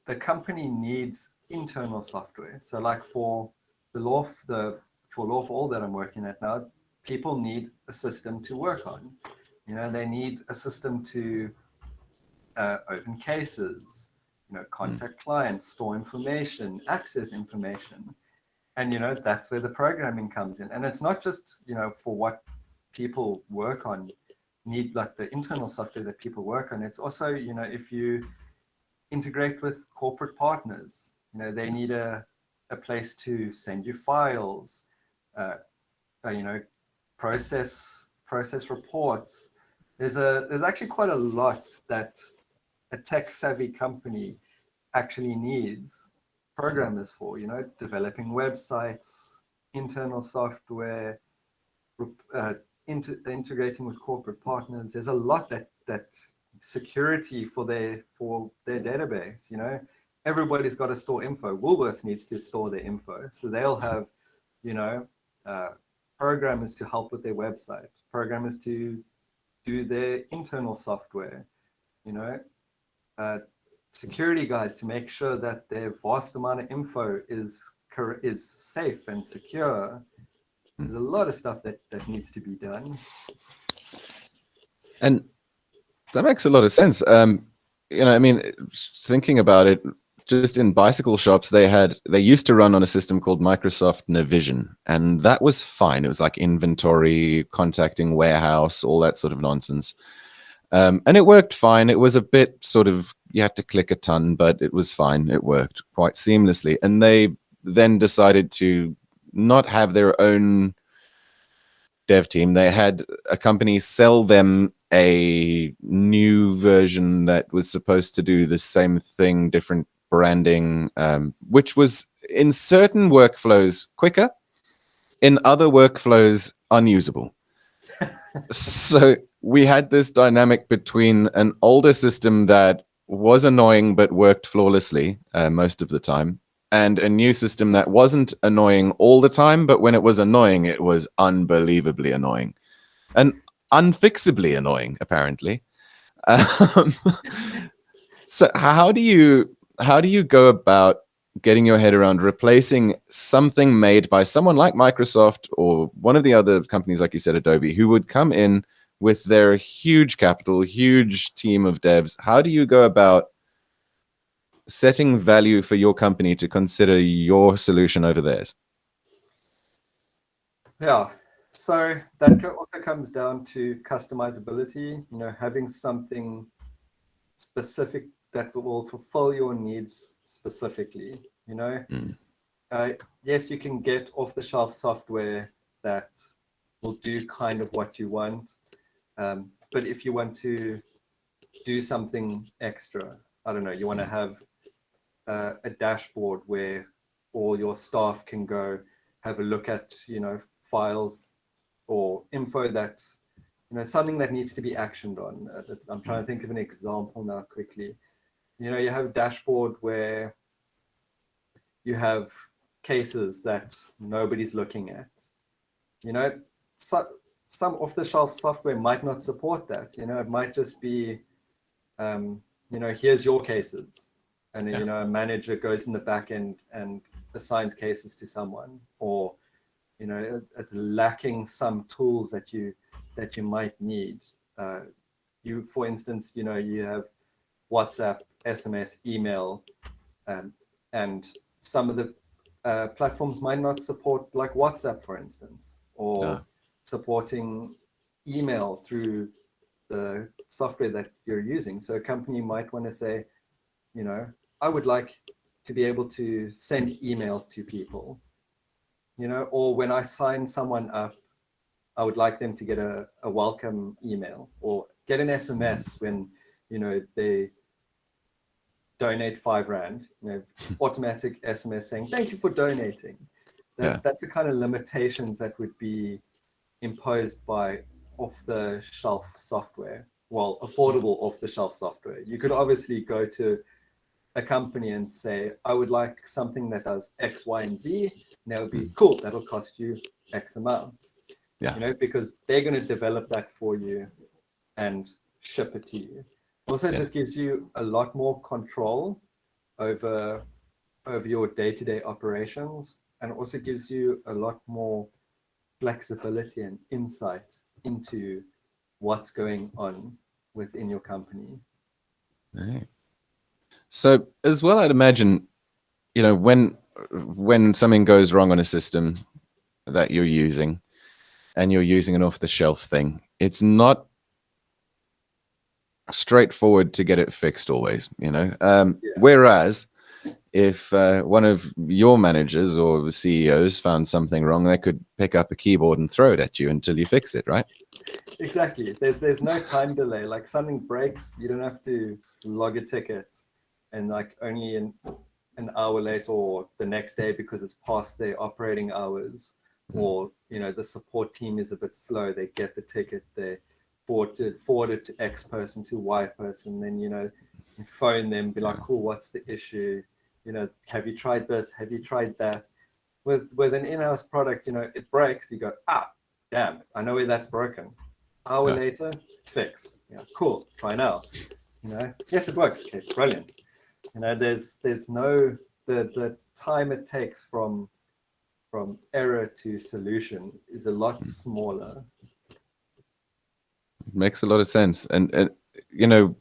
The company needs internal software. So like for Law for All that I'm working at now, people need a system to work on. They need a system to open cases, contact clients, store information, access information. And, that's where the programming comes in. And it's not just, for what people work on, need like the internal software that people work on. It's also, if you integrate with corporate partners, they need a place to send you files, process reports. There's actually quite a lot that a tech savvy company actually needs programmers for, developing websites, internal software, integrating with corporate partners. There's a lot that security for their database. Everybody's got to store info. Woolworths needs to store their info, so they'll have programmers to help with their website, programmers to do their internal software, security guys to make sure that their vast amount of info is safe and secure. There's a lot of stuff that needs to be done. And that makes a lot of sense. I mean, thinking about it, just in bicycle shops, they used to run on a system called Microsoft Navision, and that was fine. It was like inventory, contacting warehouse, all that sort of nonsense. And it worked fine. It was a bit sort of, you had to click a ton, but it was fine. It worked quite seamlessly. And they then decided to not have their own dev team. They had a company sell them a new version that was supposed to do the same thing, different branding, which was in certain workflows quicker, in other workflows unusable. So we had this dynamic between an older system that was annoying but worked flawlessly most of the time, and a new system that wasn't annoying all the time, but when it was annoying, it was unbelievably annoying and unfixably annoying, apparently. Um, so how do you go about getting your head around replacing something made by someone like Microsoft or one of the other companies, like you said, Adobe, who would come in with their huge capital, huge team of devs? How do you go about setting value for your company to consider your solution over theirs? Yeah. So that also comes down to customizability, having something specific that will fulfill your needs specifically. You know, Mm. yes, you can get off the shelf software that will do kind of what you want. But if you want to do something extra, I don't know, you want to have a dashboard where all your staff can go have a look at, files or info that, something that needs to be actioned on. I'm trying to think of an example now quickly. You have a dashboard where you have cases that nobody's looking at. You know, so, some off-the-shelf software might not support that. It might just be, here's your cases, and then, Yeah. a manager goes in the back end and assigns cases to someone, or it's lacking some tools that you might need. Uh, for instance, you have WhatsApp, SMS, email, um, and some of the platforms might not support like WhatsApp, for instance, or No. supporting email through the software that you're using. So a company might want to say, you know, I would like to be able to send emails to people, or when I sign someone up, I would like them to get a welcome email or get an SMS when, they donate R5, automatic SMS saying, thank you for donating. Yeah. That's the kind of limitations that would be imposed by off-the-shelf software. Well, affordable off-the-shelf software. You could obviously go to a company and say, I would like something that does X, Y, and Z. And that would be cool. That'll cost you X amount, Yeah. because they're going to develop that for you and ship it to you. Also, it Yeah. just gives you a lot more control over your day-to-day operations, and also gives you a lot more flexibility and insight into what's going on within your company. Right. So as well, I'd imagine, when something goes wrong on a system that you're using and you're using an off the shelf thing, it's not straightforward to get it fixed always, Yeah, whereas if one of your managers or the CEOs found something wrong, they could pick up a keyboard and throw it at you until you fix it, right? exactly. There's no time delay. Like something breaks, you don't have to log a ticket and like only an hour later or the next day because it's past their operating hours, or the support team is a bit slow, they get the ticket, they forward it to X person to Y person, then you phone them, be like, Yeah. cool, what's the issue, have you tried this, have you tried that? With an in-house product, it breaks, you go, damn, I know where that's broken. Hour Yeah. later, it's fixed. Cool, try now. Yes, it works. Okay, brilliant. There's no, the time it takes from error to solution is a lot smaller. Makes a lot of sense. And you know,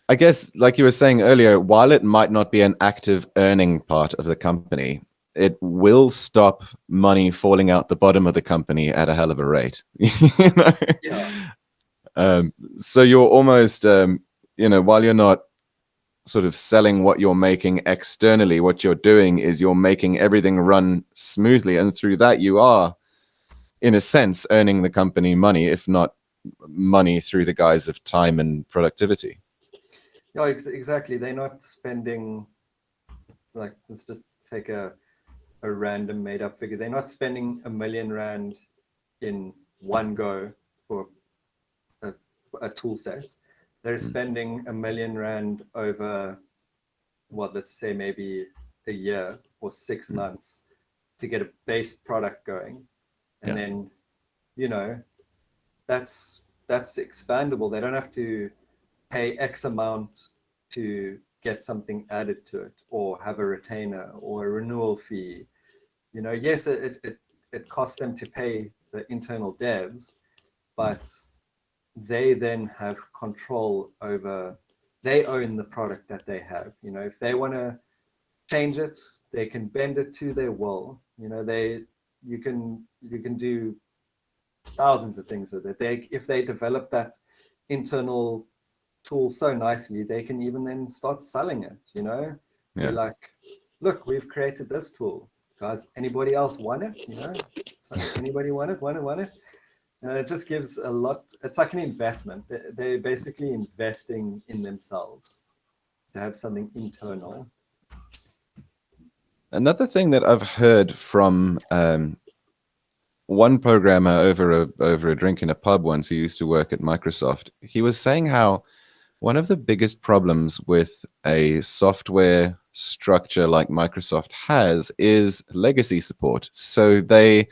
I guess, like you were saying earlier, while it might not be an active earning part of the company, it will stop money falling out the bottom of the company at a hell of a rate. you know? Yeah, So you're almost, while you're not sort of selling what you're making externally, what you're doing is you're making everything run smoothly. And through that, you are, in a sense, earning the company money, if not money through the guise of time and productivity. yeah, exactly. They're not spending. It's like, let's just take a random made up figure. They're not spending R1 million in one go for a, a tool set. They're Mm. spending R1 million over, what, let's say maybe a year or 6 months to get a base product going. And Yeah. then, you know, that's expandable. They don't have to pay X amount to get something added to it, or have a retainer or a renewal fee. Yes, it costs them to pay the internal devs, but they then have control over, they own the product that they have. If they want to change it, they can bend it to their will. You can do thousands of things with it. If they develop that internal tool so nicely, they can even then start selling it. Be like, look, we've created this tool, guys. Anybody else want it? So anybody want it? It just gives a lot. It's like an investment. They're basically investing in themselves to have something internal. Another thing that I've heard from one programmer over a drink in a pub once, who used to work at Microsoft, he was saying how one of the biggest problems with a software structure like Microsoft has is legacy support. So they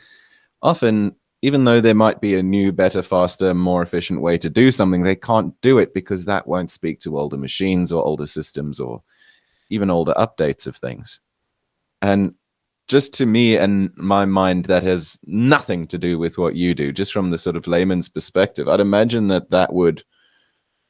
often, even though there might be a new, better, faster, more efficient way to do something, they can't do it because that won't speak to older machines or older systems or even older updates of things. And just to me and my mind, that has nothing to do with what you do. Just from the sort of layman's perspective, I'd imagine that would,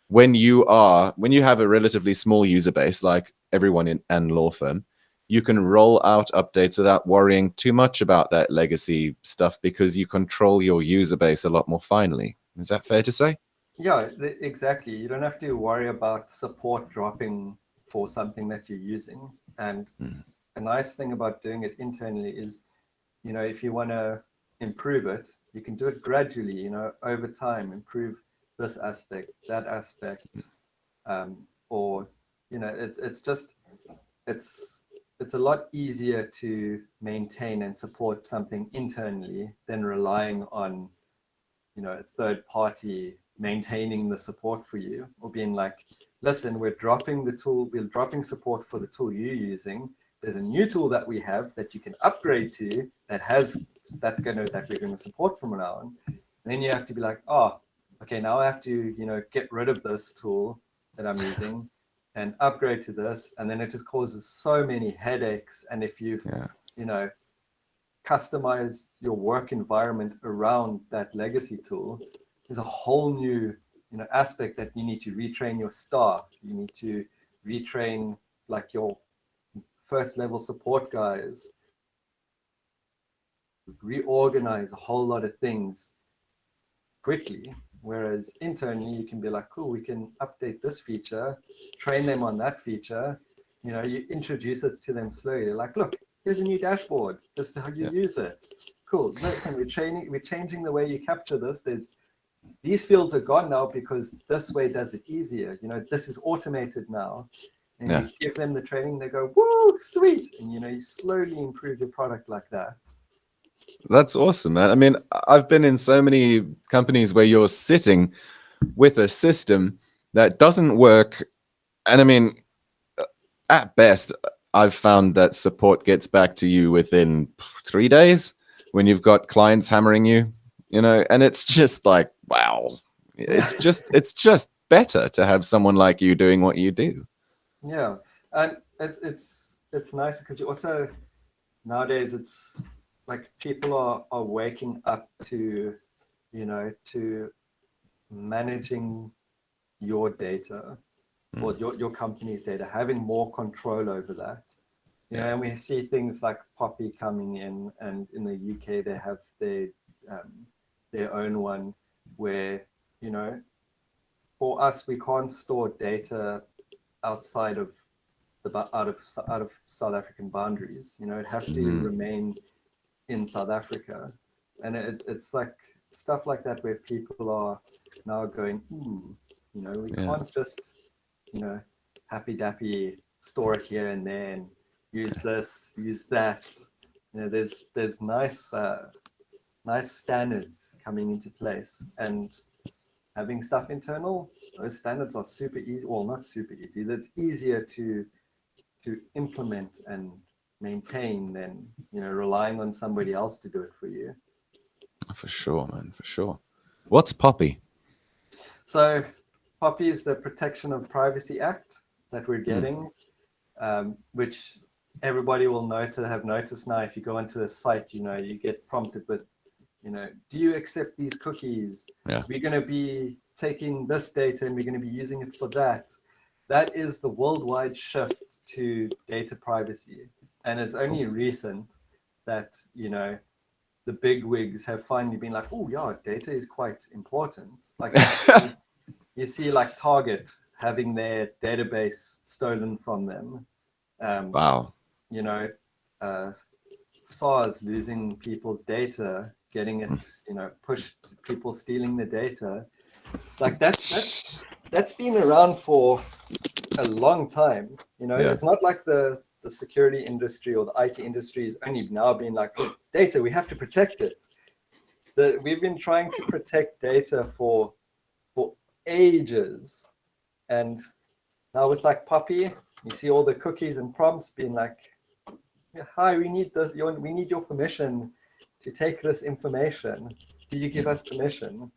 when you have a relatively small user base, like everyone in an law firm, you can roll out updates without worrying too much about that legacy stuff because you control your user base a lot more finely. Is that fair to say? Yeah, exactly. You don't have to worry about support dropping for something that you're using. And a nice thing about doing it internally is, if you want to improve it, you can do it gradually, over time, improve this aspect, that aspect. Or, it's a lot easier to maintain and support something internally than relying on, a third party maintaining the support for you, or being like, listen, we're dropping support for the tool you're using. There's a new tool that we have that you can upgrade to that we're going to support from now on. And then you have to be like, oh, okay, now I have to, get rid of this tool that I'm using and upgrade to this. And then it just causes so many headaches. And if you've, customized your work environment around that legacy tool, there's a whole new aspect that you need to retrain your staff. You need to retrain like your first level support guys, reorganize a whole lot of things quickly. Whereas internally, you can be like, cool, we can update this feature, train them on that feature. You introduce it to them slowly. Like, look, here's a new dashboard. This is how you use it. Cool. Listen, we're changing the way you capture this. These fields are gone now because this way does it easier. This is automated now. And you give them the training, they go, woo, sweet. And you slowly improve your product like that. That's awesome, man. I mean, I've been in so many companies where you're sitting with a system that doesn't work. And I mean, at best, I've found that support gets back to you within 3 days when you've got clients hammering you, and it's just like, wow. It's just better to have someone like you doing what you do. Yeah. And it's nice because you also, nowadays, it's like people are waking up to, to managing your data or your company's data, having more control over that. And we see things like Poppy coming in, and in the UK they have their own one where, for us, we can't store data outside of out of South African boundaries. It has to remain in South Africa, and it's like stuff like that where people are now going, we can't just, happy dappy store it here and there and use this, use that. There's nice standards coming into place, and having stuff internal, those standards are super easy. Well, not super easy. That's easier to implement and maintain than relying on somebody else to do it for you. For sure, man, for sure. What's Poppy? So Poppy is the Protection of Privacy Act that we're getting, which everybody will have noticed now. If you go into a site, you get prompted with, do you accept these cookies? Yeah. We're going to be taking this data and we're going to be using it for that. That is the worldwide shift to data privacy. And it's only recent that, the big wigs have finally been like, oh yeah, data is quite important. Like you see like Target having their database stolen from them. Wow. SARS losing people's data, getting it, pushed, people stealing the data. Like that's been around for a long time. It's not like the security industry or the IT industry is only now being like, oh, data, we have to protect it. We've been trying to protect data for ages, and now with like Poppy, you see all the cookies and prompts being like, hi, we need this. We need your permission to take this information. Do you give us permission?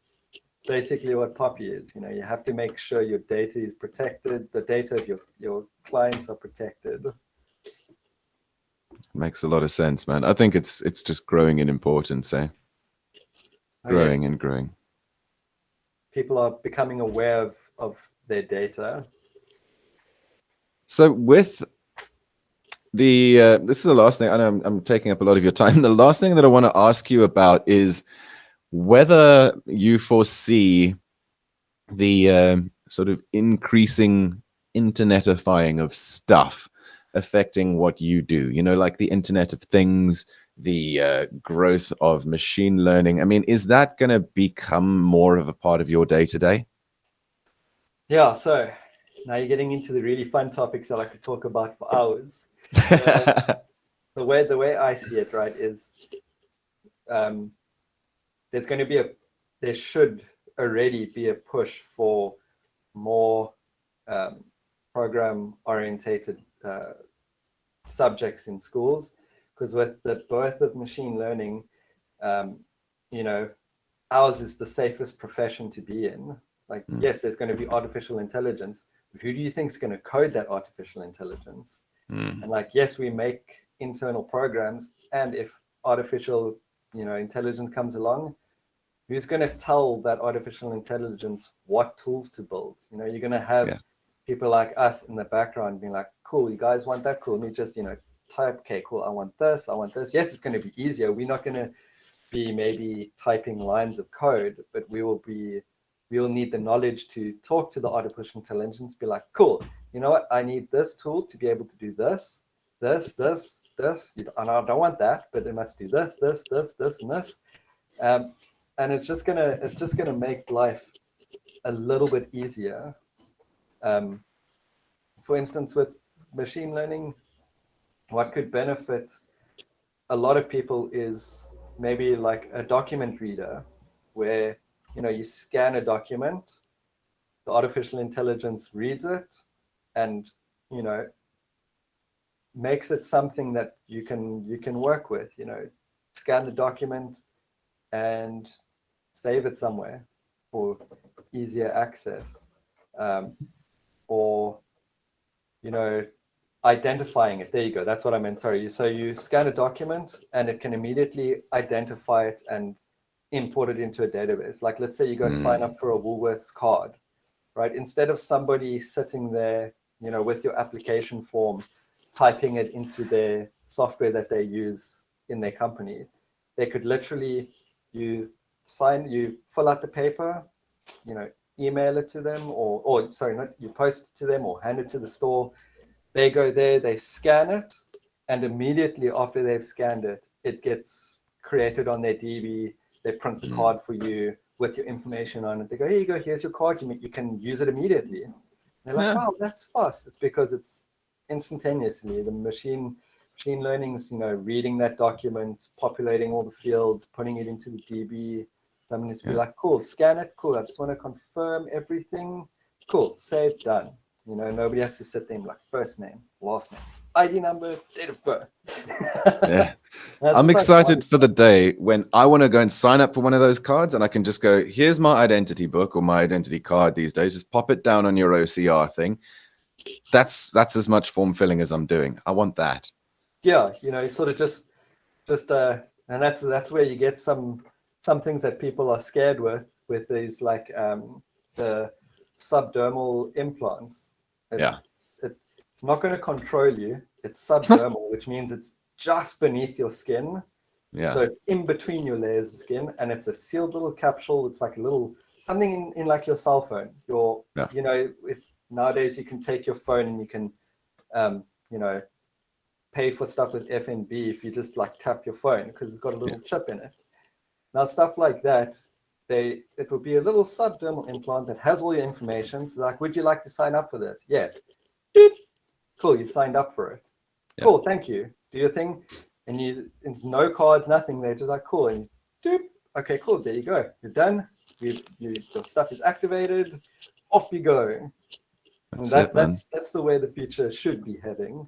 Basically what Poppy is. You have to make sure your data is protected. The data of your clients are protected. Makes a lot of sense, man. I think it's just growing in importance, eh? Growing and growing. People are becoming aware of their data. So with this is the last thing. I know I'm taking up a lot of your time. The last thing that I want to ask you about is whether you foresee the sort of increasing internetifying of stuff affecting what you do, like the Internet of Things, the growth of machine learning. I mean, is that going to become more of a part of your day-to-day? Yeah, so now you're getting into the really fun topics that I could talk about for hours. The way I see it, right, is there should already be a push for more program orientated subjects in schools, because with the birth of machine learning, ours is the safest profession to be in. Like, yes, there's going to be artificial intelligence, but who do you think is going to code that artificial intelligence? And like, yes, we make internal programs, and if artificial intelligence comes along, who's going to tell that artificial intelligence what tools to build? You're going to have people like us in the background being like, cool, you guys want that? Cool. Let me just, type, okay, cool. I want this. Yes, it's going to be easier. We're not going to be maybe typing lines of code, but we will need the knowledge to talk to the artificial intelligence, be like, cool, you know what? I need this tool to be able to do this. And I don't want that, but it must do this, and this. And it's just gonna make life a little bit easier. For instance, with machine learning, what could benefit a lot of people is maybe like a document reader, where you scan a document, the artificial intelligence reads it, and makes it something that you can work with. Scan the document and save it somewhere for easier access, or identifying it. There you go. That's what I meant. Sorry. So you scan a document and it can immediately identify it and import it into a database. Like, let's say you go sign up for a Woolworths card, right? Instead of somebody sitting there, with your application form, typing it into their software that they use in their company, they could literally, you fill out the paper, email it to them, or sorry, not you post it to them or hand it to the store. They go there, they scan it, and immediately after they've scanned it, it gets created on their DB. They print the card for you with your information on it. They go, here you go, here's your card. You can use it immediately. And they're like, wow, that's fast. It's because it's instantaneously. The machine learning is, reading that document, populating all the fields, putting it into the DB. Someone needs to be like, cool, scan it. Cool, I just want to confirm everything. Cool, save, done. Nobody has to sit there and like first name, last name, ID number, date of birth. That's I'm just like excited one. for the day when I want to go and sign up for one of those cards and I can just go, here's my identity book or my identity card these days. Just pop it down on your OCR thing. That's as much form filling as I'm doing. I want that. Yeah, sort of just and that's where you get some things that people are scared with these like the subdermal implants. Yeah. It's not going to control you. It's subdermal, which means it's just beneath your skin. Yeah. So it's in between your layers of skin, and it's a sealed little capsule. It's like a little something in like your cell phone. Yeah. If nowadays you can take your phone and you can, um, you know, pay for stuff with FNB if you just like tap your phone because it's got a little chip in it. Now stuff like that, it will be a little subdermal implant that has all your information. So like, would you like to sign up for this? Yes. Doop. Cool, you've signed up for it. Yeah. Cool, thank you. Do your thing, and it's no cards, nothing. They're just like cool, and doop. Okay, cool. There you go. You're done. Your stuff is activated. Off you go. And That's it, man. that's the way the future should be heading.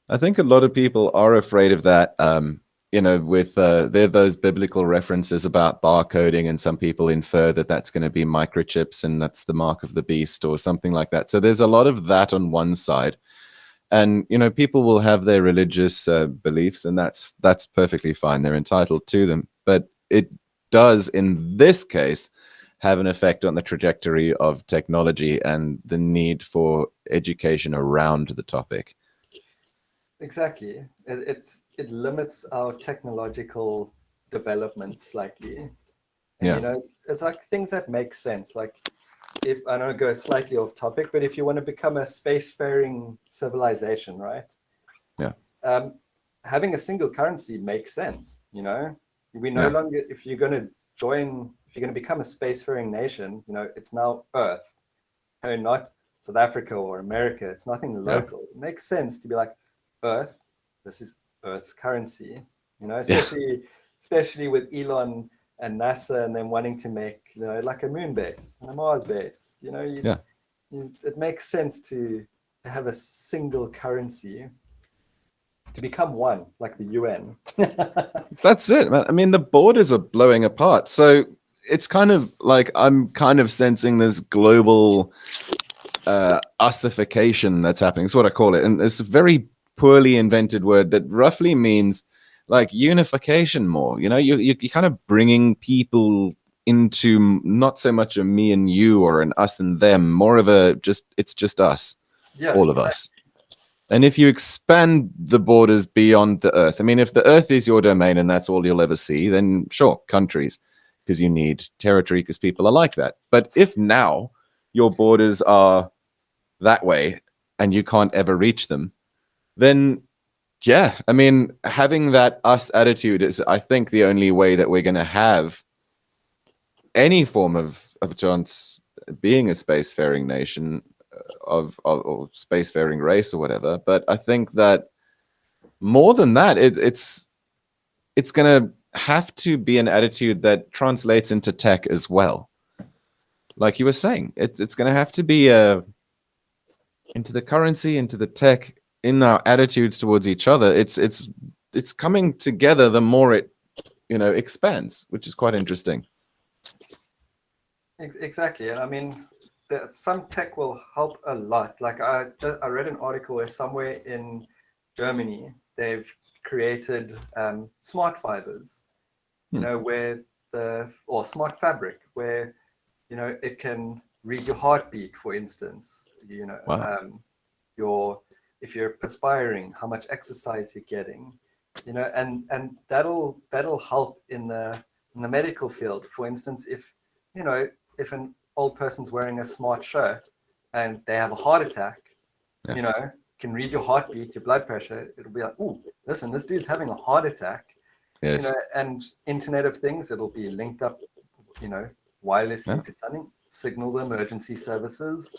I think a lot of people are afraid of that. With there are those biblical references about barcoding, and some people infer that that's going to be microchips and that's the mark of the beast or something like that. So there's a lot of that on one side, and people will have their religious beliefs, and that's perfectly fine. They're entitled to them, but it does, in this case, have an effect on the trajectory of technology and the need for education around the topic. Exactly. It limits our technological development slightly. And Yeah. it's like things that make sense. Like if I know go slightly off topic, but if you want to become a spacefaring civilization, right? Yeah. Um, having a single currency makes sense. We no Yeah. longer if you're going to become a spacefaring nation, it's now Earth, not South Africa or America. It's nothing Yeah. local. It makes sense to be like Earth. This is Earth's currency. Yeah. Especially with Elon and NASA and them wanting to make like a moon base and a Mars base. Yeah. It makes sense to have a single currency to become one, like the UN. That's it, man. I mean, the borders are blowing apart. So it's kind of like I'm kind of sensing this global usification that's happening. It's what I call it. And it's a very poorly invented word that roughly means like unification more. You're kind of bringing people into not so much a me and you or an us and them, more of it's just us, Yeah, all of exactly. us. And if you expand the borders beyond the earth, I mean, if the earth is your domain and that's all you'll ever see, then sure, countries, because you need territory because people are like that. But if now your borders are that way and you can't ever reach them, then yeah, I mean, having that us attitude is, I think, the only way that we're going to have any form of chance being a spacefaring nation of or spacefaring race or whatever. But I think that more than that, it's going to have to be an attitude that translates into tech as well. Like you were saying, it's going to have to be into the currency, into the tech, in our attitudes towards each other. It's coming together the more it expands, which is quite interesting. Exactly. And I mean, some tech will help a lot. Like I read an article where somewhere in Germany they've created smart fibers, where or smart fabric where it can read your heartbeat, for instance. Wow. Your if you're perspiring, how much exercise you're getting, and that'll help in the medical field. For instance, if an old person's wearing a smart shirt and they have a heart attack, Yeah. can read your heartbeat, your blood pressure. It'll be like, oh, listen, this dude's having a heart attack. Yes. And Internet of Things, it'll be linked up, wirelessly Yeah. to something, signal the emergency services.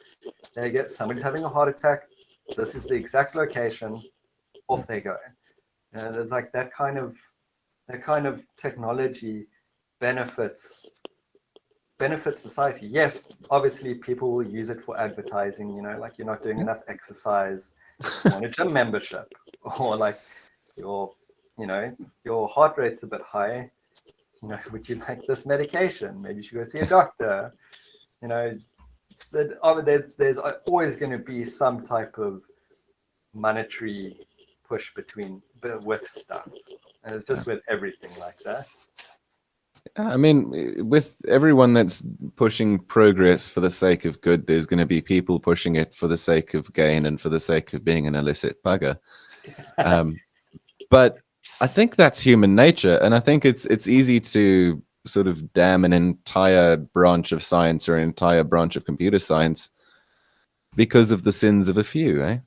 There you go. Somebody's having a heart attack. This is the exact location. Off they go. There's like that kind of technology benefits society. Yes, obviously people will use it for advertising, like you're not doing enough exercise, you want a gym membership, or like your your heart rate's a bit high. Would you like this medication? Maybe you should go see a doctor. There's always going to be some type of monetary push with stuff, and it's just with everything like that. I mean, with everyone that's pushing progress for the sake of good, there's going to be people pushing it for the sake of gain and for the sake of being an illicit bugger. But I think that's human nature, and I think it's easy to sort of damn an entire branch of science or an entire branch of computer science because of the sins of a few, eh?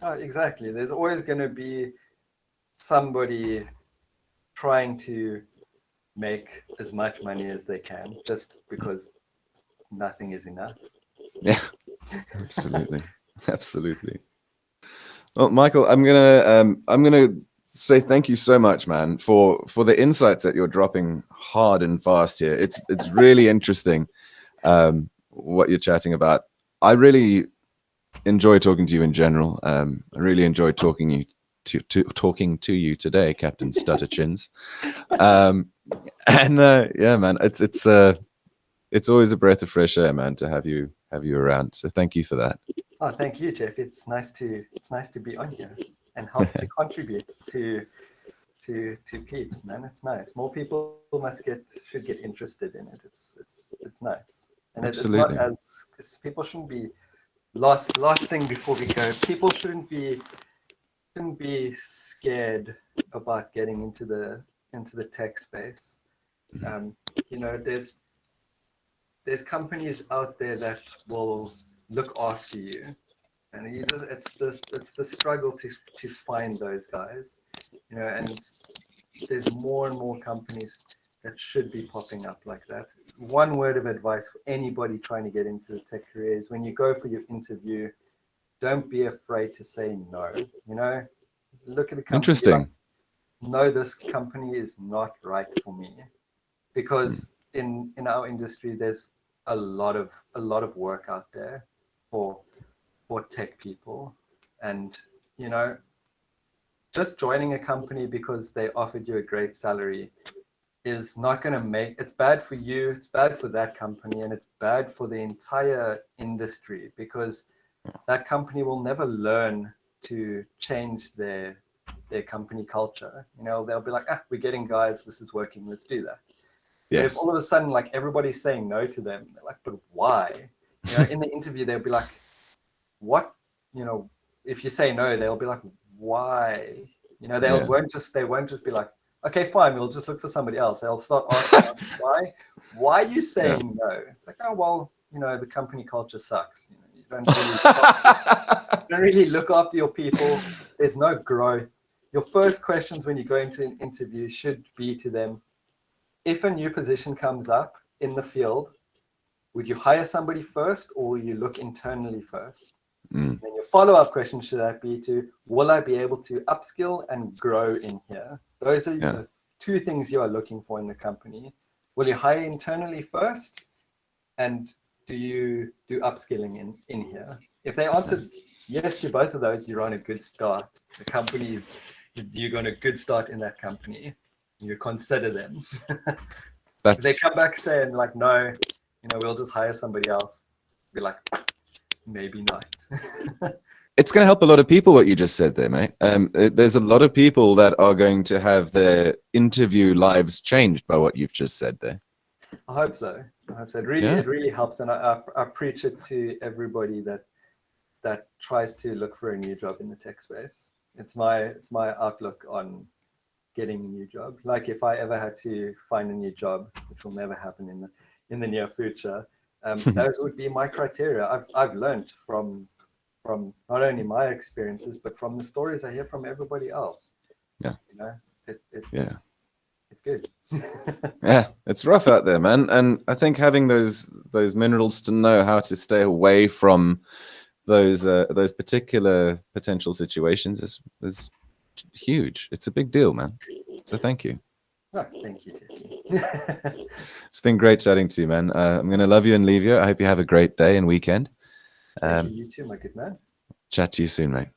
Oh, exactly. There's always going to be somebody trying to make as much money as they can just because nothing is enough. Yeah, absolutely. Absolutely. Well, Michael, I'm gonna say thank you so much, man, for the insights that you're dropping hard and fast here. It's really interesting what you're chatting about. I really enjoy talking to you in general. I really enjoyed talking to you today, Captain Stutterchins. Yeah, man, it's always a breath of fresh air, man, to have you around. So thank you for that. Oh, thank you, Jeff. It's nice to be on here and help to contribute to peeps, man. It's nice. More people should get interested in it. It's nice, and it's not as people shouldn't be last thing before we go. People shouldn't be scared about getting into the tech space. There's companies out there that will look after you, and it's the struggle to find those guys, and there's more and more companies that should be popping up like that. One word of advice for anybody trying to get into the tech career is when you go for your interview, don't be afraid to say no. Look at the company. Interesting. No, this company is not right for me, because in our industry there's a lot of work out there for tech people, and just joining a company because they offered you a great salary is not going to it's bad for you, it's bad for that company, and it's bad for the entire industry, because that company will never learn to change their company culture. They'll be like, we're getting guys, this is working, let's do that. Yes. If all of a sudden, like, everybody's saying no to them, they're like, but why? In the interview, they'll be like, what? If you say no, they'll be like, why? They won't just be like, okay, fine, we'll just look for somebody else. They'll start asking, why are you saying no? It's like, oh, well, the company culture sucks. You don't really look after your people. There's no growth. Your first questions when you go into an interview should be to them, if a new position comes up in the field, would you hire somebody first, or will you look internally first? And then your follow-up question should that be to, will I be able to upskill and grow in here? Those are the two things you are looking for in the company. Will you hire internally first? And do you do upskilling in here? If they answered yes to both of those, you're on a good start. The company, you're on a good start in that company. You consider them. If they come back saying like, no, we'll just hire somebody else, be like, maybe not. It's going to help a lot of people what you just said there, mate. There's a lot of people that are going to have their interview lives changed by what you've just said there. I hope so. It really helps, and I preach it to everybody that tries to look for a new job in the tech space. It's my outlook on getting a new job. Like, if I ever had to find a new job, which will never happen in the near future, those would be my criteria. I've learned from not only my experiences, but from the stories I hear from everybody else. Yeah. It's good. Yeah, it's rough out there, man. And I think having those minerals to know how to stay away from those particular potential situations is huge. It's a big deal, man. So thank you. Oh, thank you, Jesse. It's been great chatting to you, man. I'm going to love you and leave you. I hope you have a great day and weekend. Thank you too, my good man. Chat to you soon, mate.